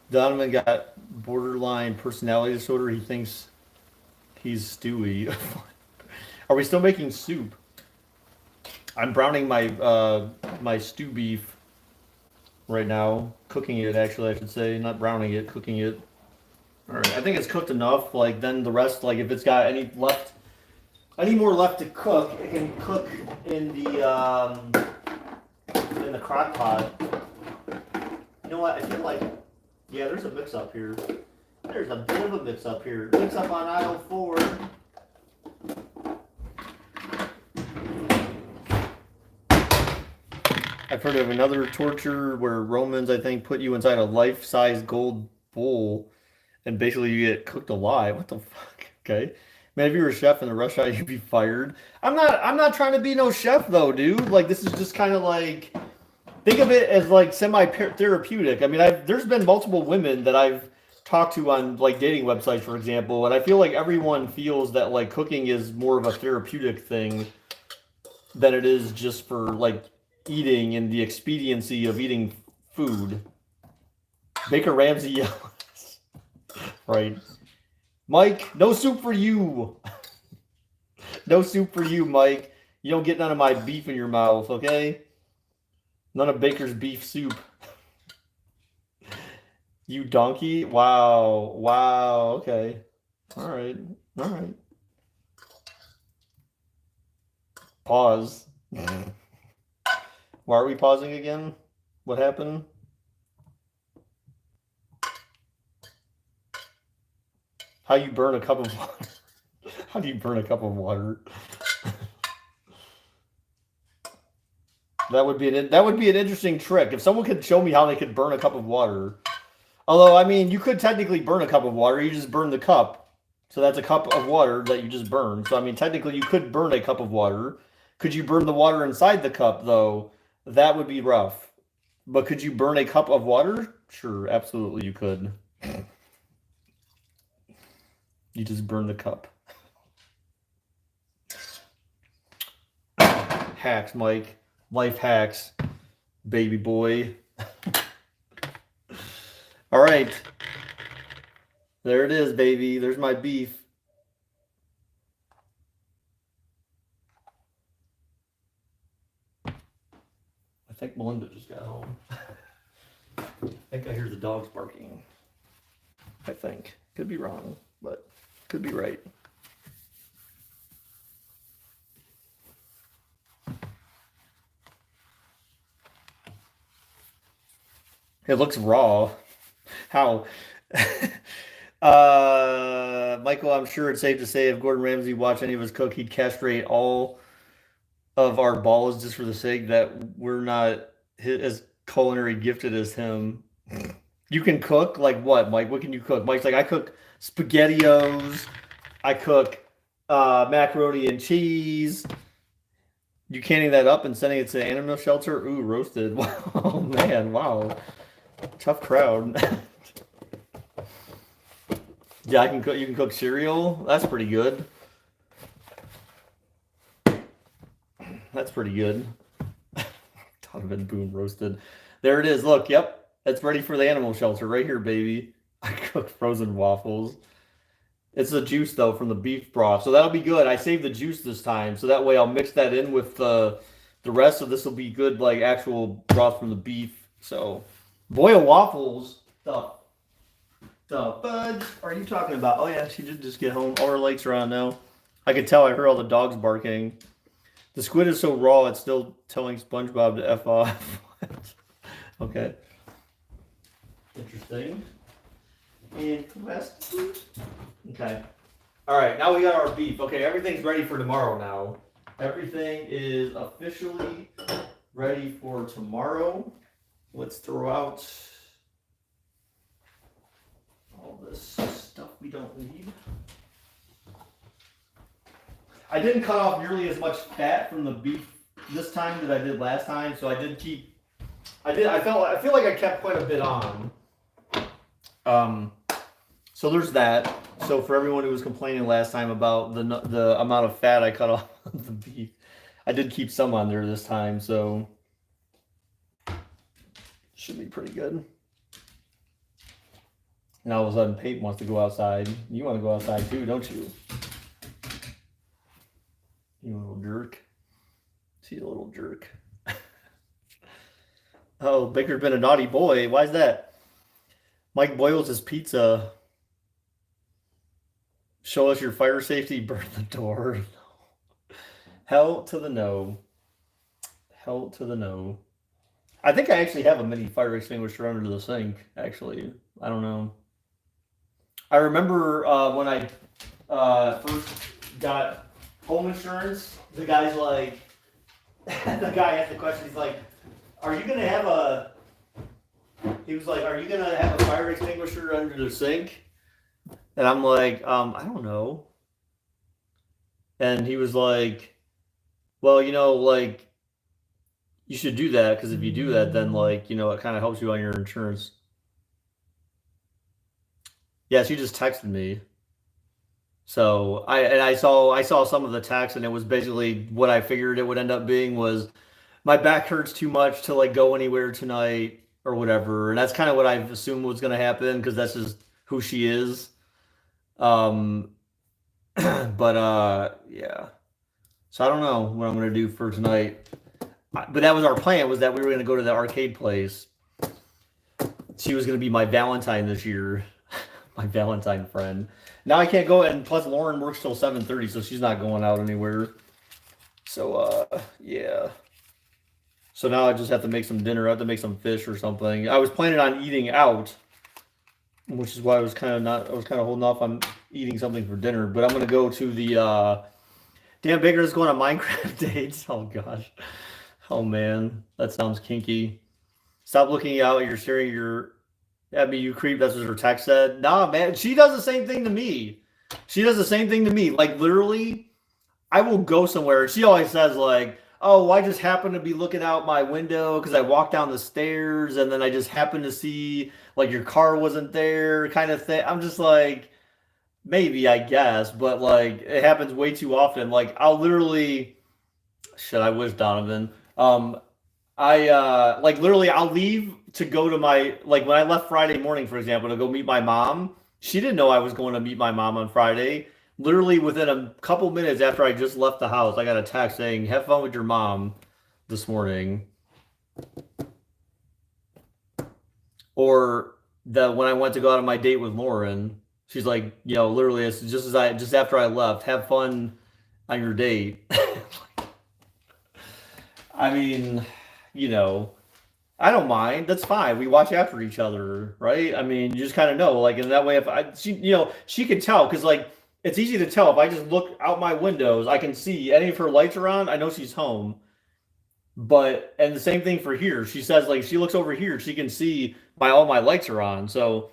Donovan got borderline personality disorder. He thinks he's Stewie. Are we still making soup? I'm browning my stew beef right now. Cooking it, actually, I should say. Not browning it, cooking it. All right, I think it's cooked enough. Like then the rest, like if it's got any more left to cook, it can cook in the crock pot. You know what? I feel like yeah, there's a mix up here. There's a bit of a mix up here. Mix up on aisle 4. I've heard of another torture where Romans, I think, put you inside a life-size gold bowl and basically you get cooked alive. What the fuck? Okay. Man, if you were a chef in a restaurant, you'd be fired. I'm not trying to be no chef though, dude. Like this is just kind of like think of it as like semi-therapeutic. I mean, there's been multiple women that I've talk to on like dating websites, for example, and I feel like everyone feels that like cooking is more of a therapeutic thing than it is just for like eating and the expediency of eating food. Baker Ramsey yells. Right. Mike, no soup for you. No soup for you, Mike. You don't get none of my beef in your mouth, okay? None of Baker's beef soup. You donkey? Wow. Wow. Okay. All right. All right. Pause. Why are we pausing again? What happened? How you burn a cup of water? How do you burn a cup of water? That would be an interesting trick. If someone could show me how they could burn a cup of water. Although, I mean, you could technically burn a cup of water. You just burn the cup. So that's a cup of water that you just burned. So, I mean, technically you could burn a cup of water. Could you burn the water inside the cup, though? That would be rough. But could you burn a cup of water? Sure, absolutely you could. You just burn the cup. Hacks, Mike. Life hacks. Baby boy. All right. There it is, baby. There's my beef. I think Melinda just got home. I think I hear the dogs barking. I think. Could be wrong, but could be right. It looks raw. How? Michael, I'm sure it's safe to say if Gordon Ramsay watched any of us cook, he'd castrate all of our balls just for the sake that we're not as culinary gifted as him. You can cook? Like what, Mike? What can you cook? Mike's like, I cook SpaghettiOs. I cook macaroni and cheese. You canning that up and sending it to the animal shelter? Ooh, roasted. Oh, man, wow. Tough crowd. Yeah, I can cook. You can cook cereal. That's pretty good. That's pretty good. Donovan Boone roasted. There it is. Look, yep. It's ready for the animal shelter right here, baby. I cooked frozen waffles. It's the juice, though, from the beef broth. So that'll be good. I saved the juice this time. So that way I'll mix that in with the rest of this will be good, like actual broth from the beef. So boil waffles. The fudge are you talking about? Oh, yeah, she did just get home. All her lights are on now. I could tell I heard all the dogs barking. The squid is so raw, it's still telling SpongeBob to F off. Okay. Interesting. Interesting. Okay. All right, now we got our beef. Okay, everything's ready for tomorrow now. Everything is officially ready for tomorrow. Let's throw out all this stuff we don't need. I didn't cut off nearly as much fat from the beef this time that I did last time, so I feel like I kept quite a bit on. So there's that. So for everyone who was complaining last time about the amount of fat I cut off of the beef, I did keep some on there this time, so should be pretty good. And all of a sudden, Peyton wants to go outside. You want to go outside too, don't you? You little jerk. See, a little jerk. Oh, Baker's been a naughty boy. Why is that? Mike boils his pizza. Show us your fire safety. Burn the door. Hell to the no. Hell to the no. I think I actually have a mini fire extinguisher under the sink, actually. I don't know. I remember when I first got home insurance, the guy's like, the guy asked the question, he's like, are you going to have a fire extinguisher under the sink? And I'm like, I don't know. And he was like, well, like, you should do that, because if you do that, then, like, it kind of helps you on your insurance. Yeah, she just texted me. So I saw some of the text, and it was basically what I figured it would end up being was my back hurts too much to like go anywhere tonight or whatever, and that's kind of what I've assumed was going to happen because that's just who she is. Um, but yeah. So I don't know what I'm gonna do for tonight. But that was our plan, was that we were gonna go to the arcade place. She was gonna be my Valentine this year, my Valentine friend. Now I can't go, and plus Lauren works till 7:30, so she's not going out anywhere. So yeah. So now I just have to make some dinner. I have to make some fish or something. I was planning on eating out, which is why I was kind of not. I was kind of holding off on eating something for dinner. But I'm gonna go to the. Dan Baker is going on Minecraft dates. Oh gosh. Oh man, that sounds kinky. Stop looking out. You're staring at me, you creep. That's what her text said. Nah, man. She does the same thing to me. She does the same thing to me. Like literally, I will go somewhere. She always says like, "Oh, I just happened to be looking out my window because I walked down the stairs and then I just happened to see like your car wasn't there," kind of thing. I'm just like, maybe I guess, but like it happens way too often. Like I'll literally, shit. I wish Donovan. I like literally I'll leave to go to my like when I left Friday morning, for example, to go meet my mom. She didn't know I was going to meet my mom on Friday. Literally within a couple minutes after I just left the house, I got a text saying, "Have fun with your mom this morning." Or that when I went to go out on my date with Lauren, she's like, literally it's just after I left, have fun on your date. I mean, you know, I don't mind. That's fine. We watch after each other, right? I mean, you just kind of know, like, in that way, if I, she can tell because, like, it's easy to tell if I just look out my windows, I can see any of her lights are on. I know she's home. But and the same thing for here. She says, like, she looks over here, she can see all my lights are on. So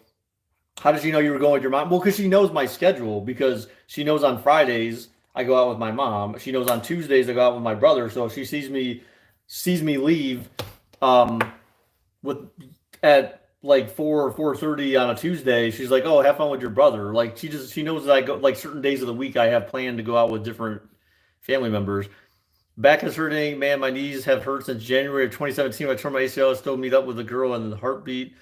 how did she know you were going with your mom? Well, because she knows my schedule. Because she knows on Fridays I go out with my mom. She knows on Tuesdays I go out with my brother. So if she sees me leave um with at like 4 or 4:30 on a Tuesday, she's like, "Oh, have fun with your brother." Like she knows that I go like certain days of the week I have planned to go out with different family members. Back is hurting, man. My knees have hurt since January of 2017. When I tore my ACL. I still meet up with a girl and the heartbeat.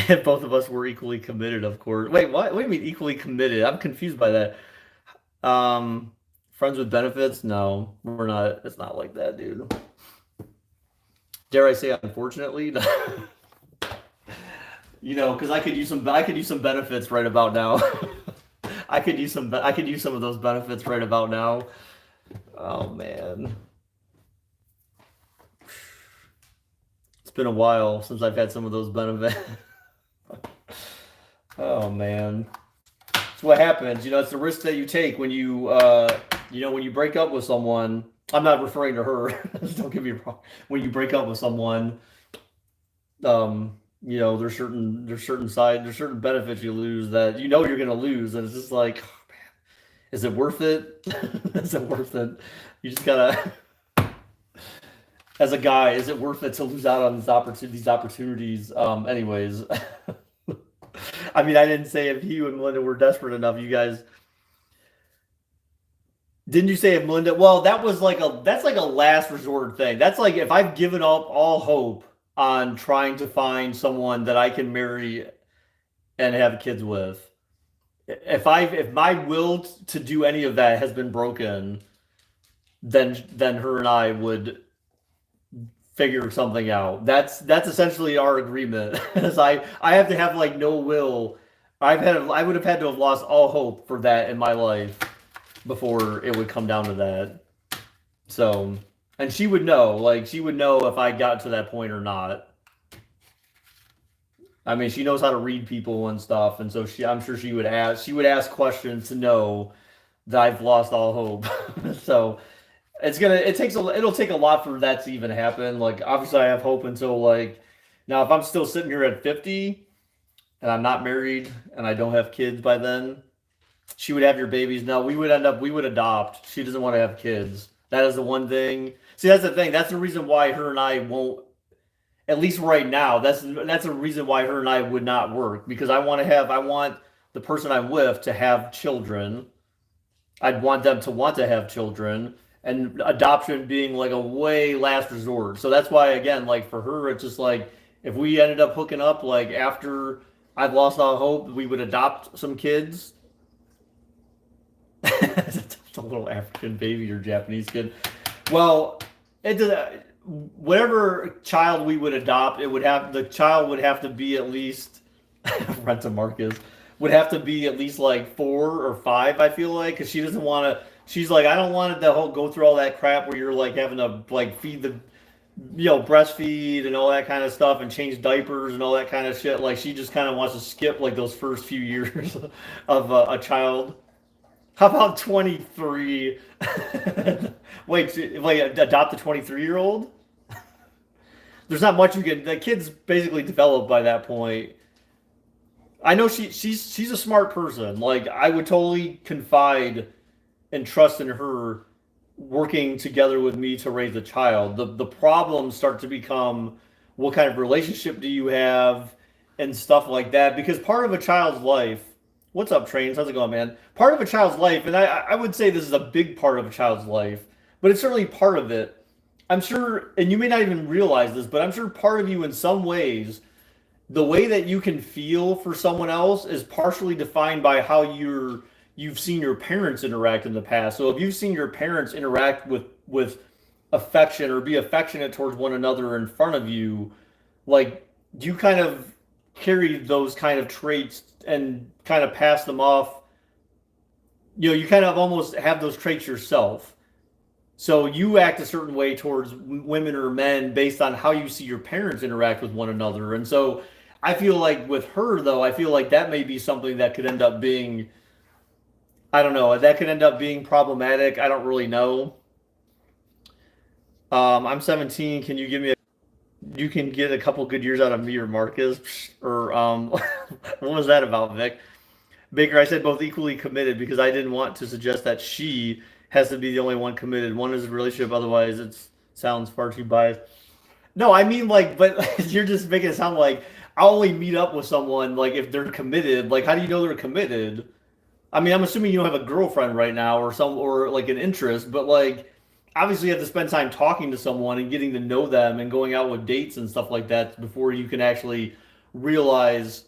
And both of us were equally committed, of course. Wait, what? What do you mean equally committed? I'm confused by that. Friends with benefits? No, we're not. It's not like that, dude. Dare I say, unfortunately, because I could use some. I could use some benefits right about now. I could use some. I could use some of those benefits right about now. Oh man, it's been a while since I've had some of those benefits. Oh man, it's what happens. It's the risk that you take when when you break up with someone. I'm not referring to her. Don't get me wrong. When you break up with someone, there's certain benefits you lose that you're gonna lose, and it's just like, oh, man, is it worth it? Is it worth it? You just gotta, as a guy, is it worth it to lose out on these opportunities? Anyways, I mean, I didn't say if you and Melinda were desperate enough. You guys. Didn't you say if Melinda? Well, that's like a last resort thing. That's like if I've given up all hope on trying to find someone that I can marry and have kids with. If my will to do any of that has been broken, then her and I would figure something out. That's essentially our agreement. As I have to have like no will. I would have had to have lost all hope for that in my life before it would come down to that. So, and she would know if I got to that point or not. I mean, she knows how to read people and stuff, and so I'm sure she would ask questions to know that I've lost all hope. So, it'll take a lot for that to even happen. Like, obviously I have hope until like, now if I'm still sitting here at 50 and I'm not married and I don't have kids by then, she would have your babies. No, we would adopt. She doesn't want to have kids. That is the one thing. See, that's the thing. That's the reason why her and I won't, at least right now, that's the reason why her and I would not work, because I want the person I'm with to have children. I'd want them to want to have children, and adoption being like a way last resort. So that's why, again, like for her, it's just like if we ended up hooking up, like after I've lost all hope, we would adopt some kids. It's a little African baby or Japanese kid. Well, it does. Whatever child we would adopt, the child would have to be at least Renta Marcus would have to be at least like 4 or 5. I feel like because she doesn't want to. She's like, I don't want it to go through all that crap where you're like having to like feed the, breastfeed and all that kind of stuff and change diapers and all that kind of shit. Like she just kind of wants to skip like those first few years of a child. How about 23? Wait, adopt a 23-year-old? There's not much you can. The kid's basically developed by that point. I know she's a smart person. Like I would totally confide and trust in her working together with me to raise a child. The problems start to become what kind of relationship do you have and stuff like that. Because part of a child's life, what's up, Trains? How's it going, man? Part of a child's life, and I would say this is a big part of a child's life, but it's certainly part of it. I'm sure, and you may not even realize this, but I'm sure part of you in some ways, the way that you can feel for someone else is partially defined by how you've seen your parents interact in the past. So if you've seen your parents interact with affection or be affectionate towards one another in front of you, like you kind of carry those kind of traits and kind of pass them off. You kind of almost have those traits yourself. So you act a certain way towards women or men based on how you see your parents interact with one another. And so I feel like with her, though, I feel like that may be something that could end up being, I don't know, that could end up being problematic. I don't really know. I'm 17. Can you give me you can get a couple good years out of me or Marcus? Or what was that about, Vic? Baker, I said both equally committed because I didn't want to suggest that she has to be the only one committed. One is a relationship, otherwise it sounds far too biased. No, I mean like, but you're just making it sound like I only meet up with someone like if they're committed. Like, how do you know they're committed? I mean, I'm assuming you don't have a girlfriend right now or like an interest, but like obviously you have to spend time talking to someone and getting to know them and going out with dates and stuff like that before you can actually realize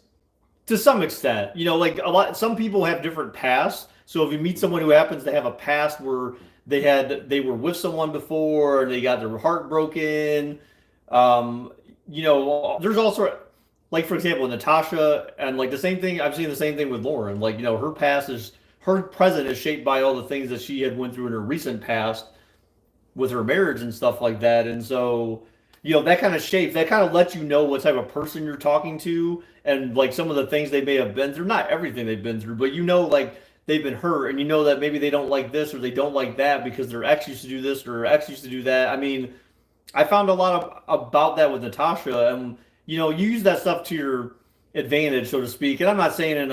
to some extent, like some people have different pasts. So if you meet someone who happens to have a past where they were with someone before and they got their heart broken, there's also like for example Natasha and like the same thing. I've seen the same thing with Lauren. Like her present is shaped by all the things that she had went through in her recent past with her marriage and stuff like that. And so that kind of shapes, that kind of lets you know what type of person you're talking to and like some of the things they may have been through. Not everything they've been through, but like they've been hurt and that maybe they don't like this or they don't like that because their ex used to do this or their ex used to do that. I mean, I found a lot about that with Natasha, and you use that stuff to your advantage, so to speak. And I'm not saying in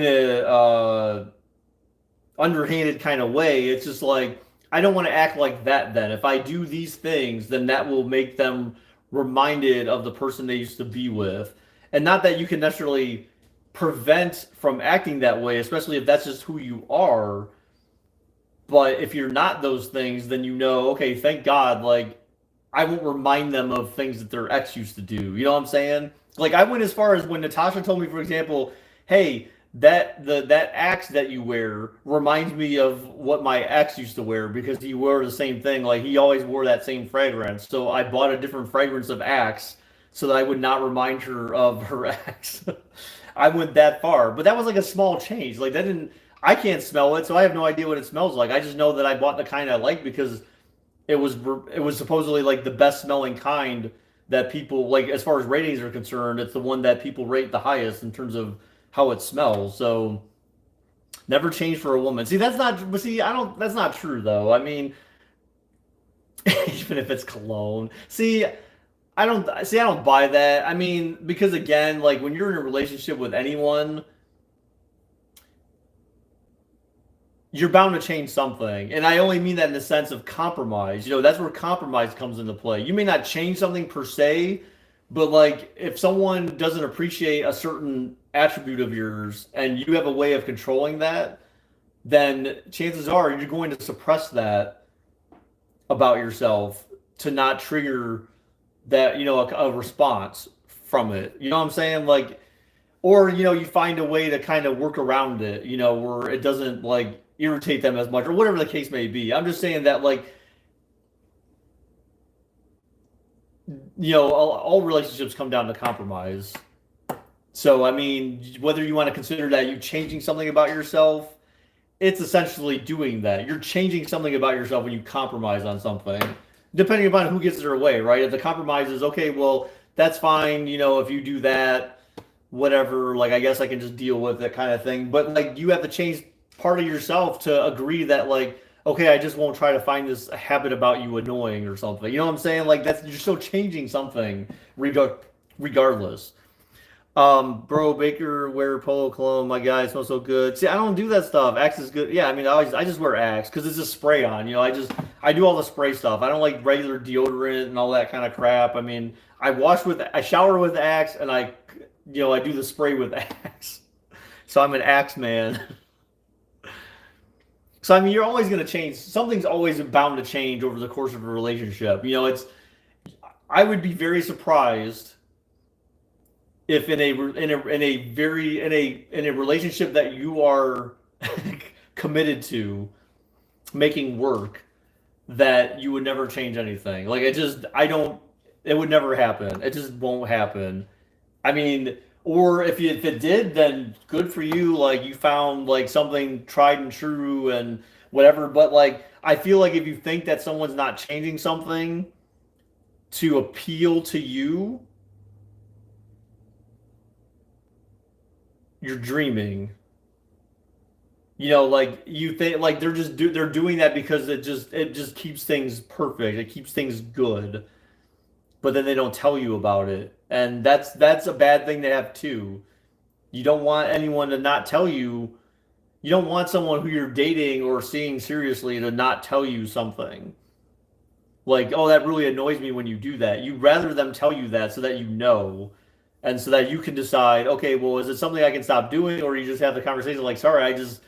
a underhanded kind of way. It's just like I don't want to act like that. Then if I do these things, then that will make them reminded of the person they used to be with, and not that you can necessarily prevent from acting that way, especially if that's just who you are. But if you're not those things, then okay, thank God, like I won't remind them of things that their ex used to do. You know what I'm saying? Like I went as far as when Natasha told me, for example, hey, that axe that you wear reminds me of what my ex used to wear because he wore the same thing. Like he always wore that same fragrance. So I bought a different fragrance of axe so that I would not remind her of her ex. I went that far, but that was like a small change. Like I can't smell it, so I have no idea what it smells like. I just know that I bought the kind I like because it was supposedly like the best smelling kind that people like as far as ratings are concerned. It's the one that people rate the highest in terms of how it smells. So never change for a woman. See, that's not true though. I mean, even if it's cologne. I don't buy that. I mean, because again, like when you're in a relationship with anyone, you're bound to change something. And I only mean that in the sense of compromise. That's where compromise comes into play. You may not change something per se, But like, if someone doesn't appreciate a certain attribute of yours and you have a way of controlling that, then chances are you're going to suppress that about yourself to not trigger that, a response from it. You know what I'm saying? Like, or, you find a way to kind of work around it, where it doesn't like irritate them as much or whatever the case may be. I'm just saying that, like, all relationships come down to compromise. So, I mean, whether you want to consider that you changing something about yourself, it's essentially doing that. You're changing something about yourself when you compromise on something, depending upon who gets their way, right? If the compromise is, okay, well, that's fine, if you do that, whatever, like, I guess I can just deal with it kind of thing. But, like, you have to change part of yourself to agree that, like, okay, I just won't try to find this habit about you annoying or something. You know what I'm saying? Like, you're still changing something regardless. Bro, Baker wear polo cologne. My guy, it smells so good. See, I don't do that stuff. Axe is good. Yeah, I mean, I just wear Axe because it's a spray on. I do all the spray stuff. I don't like regular deodorant and all that kind of crap. I mean, I shower with Axe, and I do the spray with Axe. So I'm an Axe man. So I mean, you're always going to change. Something's always bound to change over the course of a relationship. I would be very surprised if in a relationship that you are committed to making work, that you would never change anything. Like, it would never happen. It just won't happen. I mean, or if it did, then good for you. Like, you found like something tried and true and whatever. But like, I feel like if you think that someone's not changing something to appeal to you, you're dreaming. Like, you think like they're doing that because it just keeps things perfect. It keeps things good. But then they don't tell you about it. And that's a bad thing to have too. You don't want anyone to not tell you. You don't want someone who you're dating or seeing seriously to not tell you something. Like, oh, that really annoys me when you do that. You'd rather them tell you that so that you know, and so that you can decide, okay, well, is it something I can stop doing, or you just have the conversation like, sorry, I just,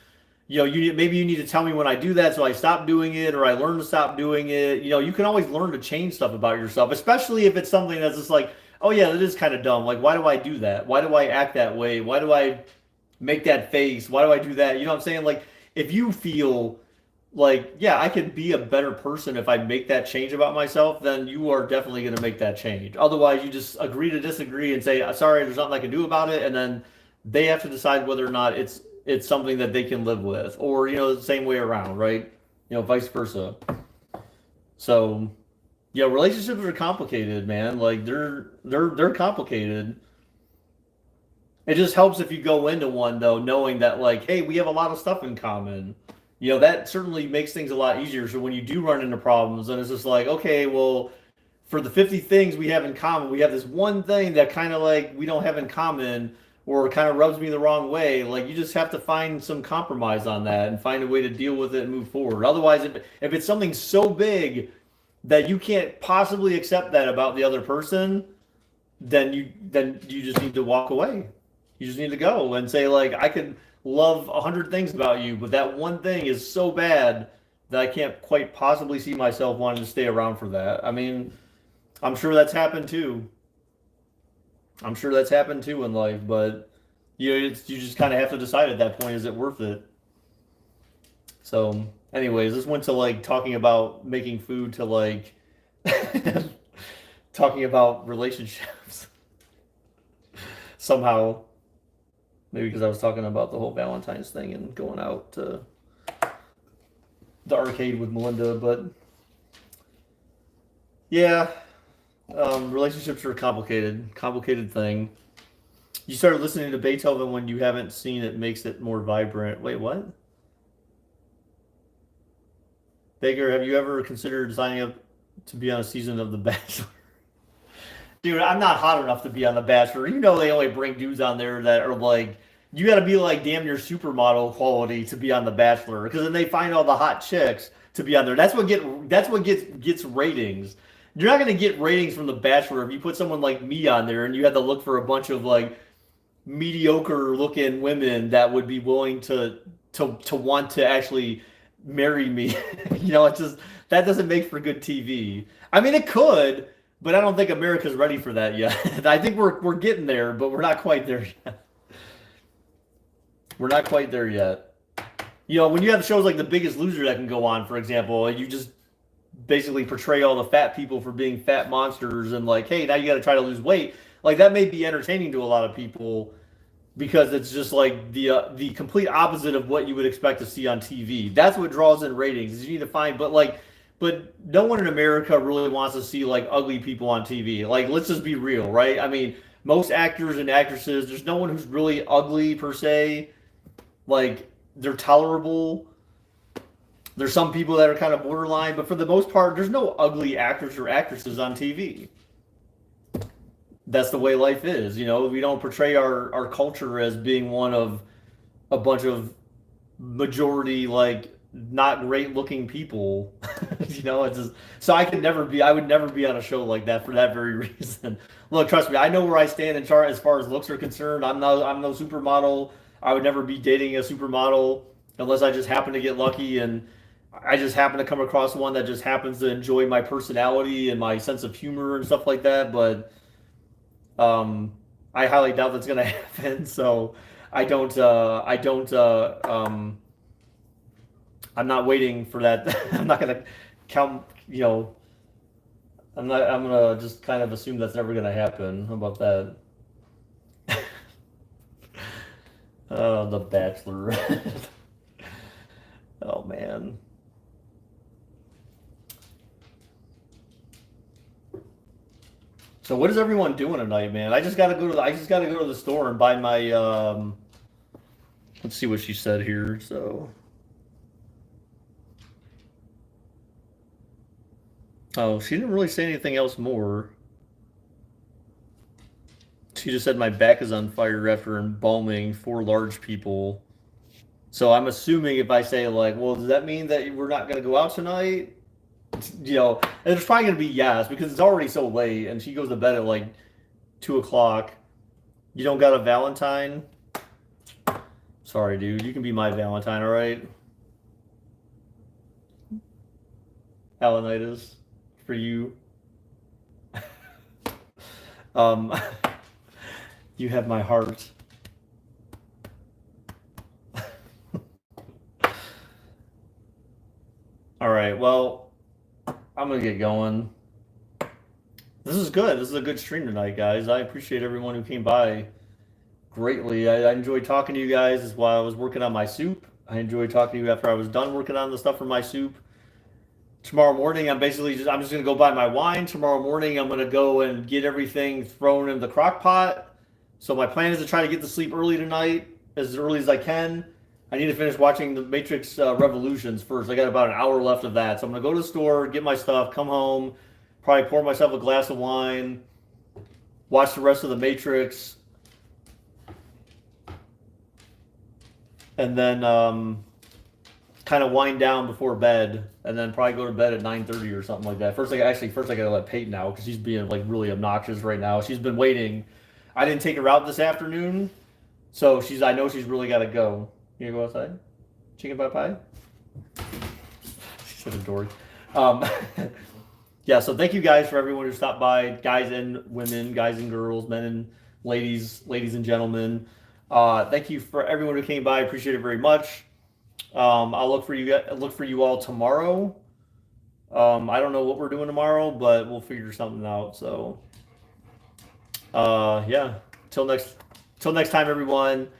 maybe you need to tell me when I do that so I stop doing it, or I learn to stop doing it. You can always learn to change stuff about yourself, especially if it's something that's just like, oh yeah, that is kind of dumb. Like, why do I do that? Why do I act that way? Why do I make that face? Why do I do that? You know what I'm saying? Like, if you feel like, yeah, I could be a better person if I make that change about myself, then you are definitely going to make that change. Otherwise, you just agree to disagree and say, sorry, there's nothing I can do about it. And then they have to decide whether or not it's something that they can live with, or, the same way around, right? Vice versa. So, yeah, relationships are complicated, man. Like, they're complicated. It just helps if you go into one, though, knowing that, like, hey, we have a lot of stuff in common. That certainly makes things a lot easier. So when you do run into problems, then it's just like, okay, well, for the 50 things we have in common, we have this one thing that kind of like we don't have in common, or kind of rubs me the wrong way. Like, you just have to find some compromise on that and find a way to deal with it and move forward. Otherwise, if it's something so big that you can't possibly accept that about the other person, then you just need to walk away. You just need to go and say, like, I could love 100 things about you, but that one thing is so bad that I can't quite possibly see myself wanting to stay around for that. I mean, I'm sure that's happened too. I'm sure that's happened too in life, but you just kind of have to decide at that point, is it worth it? So, anyways, this went to like talking about making food to like talking about relationships somehow. Maybe because I was talking about the whole Valentine's thing and going out to the arcade with Melinda, but yeah, relationships are a complicated thing. You started listening to Beethoven when you haven't seen it makes it more vibrant. Wait, what? Baker, have you ever considered signing up to be on a season of The Bachelor? Dude, I'm not hot enough to be on The Bachelor. They only bring dudes on there that are like, you got to be like damn near supermodel quality to be on The Bachelor, because then they find all the hot chicks to be on there. That's what gets ratings. You're not gonna get ratings from The Bachelor if you put someone like me on there and you had to look for a bunch of like mediocre looking women that would be willing to want to actually marry me. It's just that doesn't make for good TV. I mean, it could, but I don't think America's ready for that yet. I think we're getting there, but we're not quite there yet. We're not quite there yet. When you have shows like The Biggest Loser that can go on, for example, and you just basically portray all the fat people for being fat monsters and like, hey, now you got to try to lose weight. Like that may be entertaining to a lot of people because it's just like the complete opposite of what you would expect to see on TV. That's what draws in ratings. Is you need to find, but no one in America really wants to see like ugly people on TV. Like, let's just be real, right? I mean, most actors and actresses, there's no one who's really ugly per se. Like, they're tolerable. There's some people that are kind of borderline, but for the most part, there's no ugly actors or actresses on TV. That's the way life is. We don't portray our culture as being one of a bunch of majority, like, not great looking people. It's just, so I would never be on a show like that for that very reason. Look, trust me, I know where I stand in chart as far as looks are concerned. I'm no supermodel. I would never be dating a supermodel unless I just happen to get lucky and I just happen to come across one that just happens to enjoy my personality and my sense of humor and stuff like that. But I highly doubt that's going to happen. So I'm not waiting for that. I'm not going to count, I'm going to just kind of assume that's never going to happen. How about that? The Bachelor. Oh, man. So what is everyone doing tonight, man? I just gotta go to the store and buy my let's see what she said here. So she didn't really say anything else more. She just said my back is on fire after embalming 4 large people. So I'm assuming if I say like, well, does that mean that we're not gonna go out tonight? And it's probably gonna be yes because it's already so late, and she goes to bed at like 2:00. You don't got a Valentine? Sorry, dude. You can be my Valentine, all right? Alanitis for you. You have my heart. All right. Well. I'm going to get going. This is good. This is a good stream tonight, guys. I appreciate everyone who came by greatly. I enjoyed talking to you guys while I was working on my soup. I enjoyed talking to you after I was done working on the stuff for my soup. Tomorrow morning, I'm just going to go buy my wine. Tomorrow morning, I'm going to go and get everything thrown in the crock pot. So my plan is to try to get to sleep early tonight, as early as I can. I need to finish watching The Matrix Revolutions first. I got about an hour left of that. So I'm going to go to the store, get my stuff, come home, probably pour myself a glass of wine, watch the rest of The Matrix, and then kind of wind down before bed, and then probably go to bed at 9:30 or something like that. First I got to let Peyton out because she's being like really obnoxious right now. She's been waiting. I didn't take her out this afternoon, so I know she's really got to go. You gonna go outside? Chicken pot pie? She's a dork. Yeah, so thank you guys for everyone who stopped by, guys and women, guys and girls, men and ladies and gentlemen. Thank you for everyone who came by. I appreciate it very much. I'll look for you all tomorrow. I don't know what we're doing tomorrow, but we'll figure something out. So yeah. Till next time, everyone.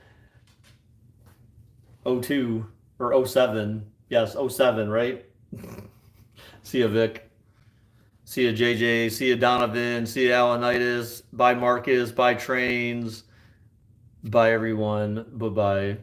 02 or 07. Yes, 07, right? See ya, Vic. See ya, JJ. See ya, Donovan. See ya, Alanitis. Bye, Marcus. Bye, Trains. Bye, everyone. Bye-bye.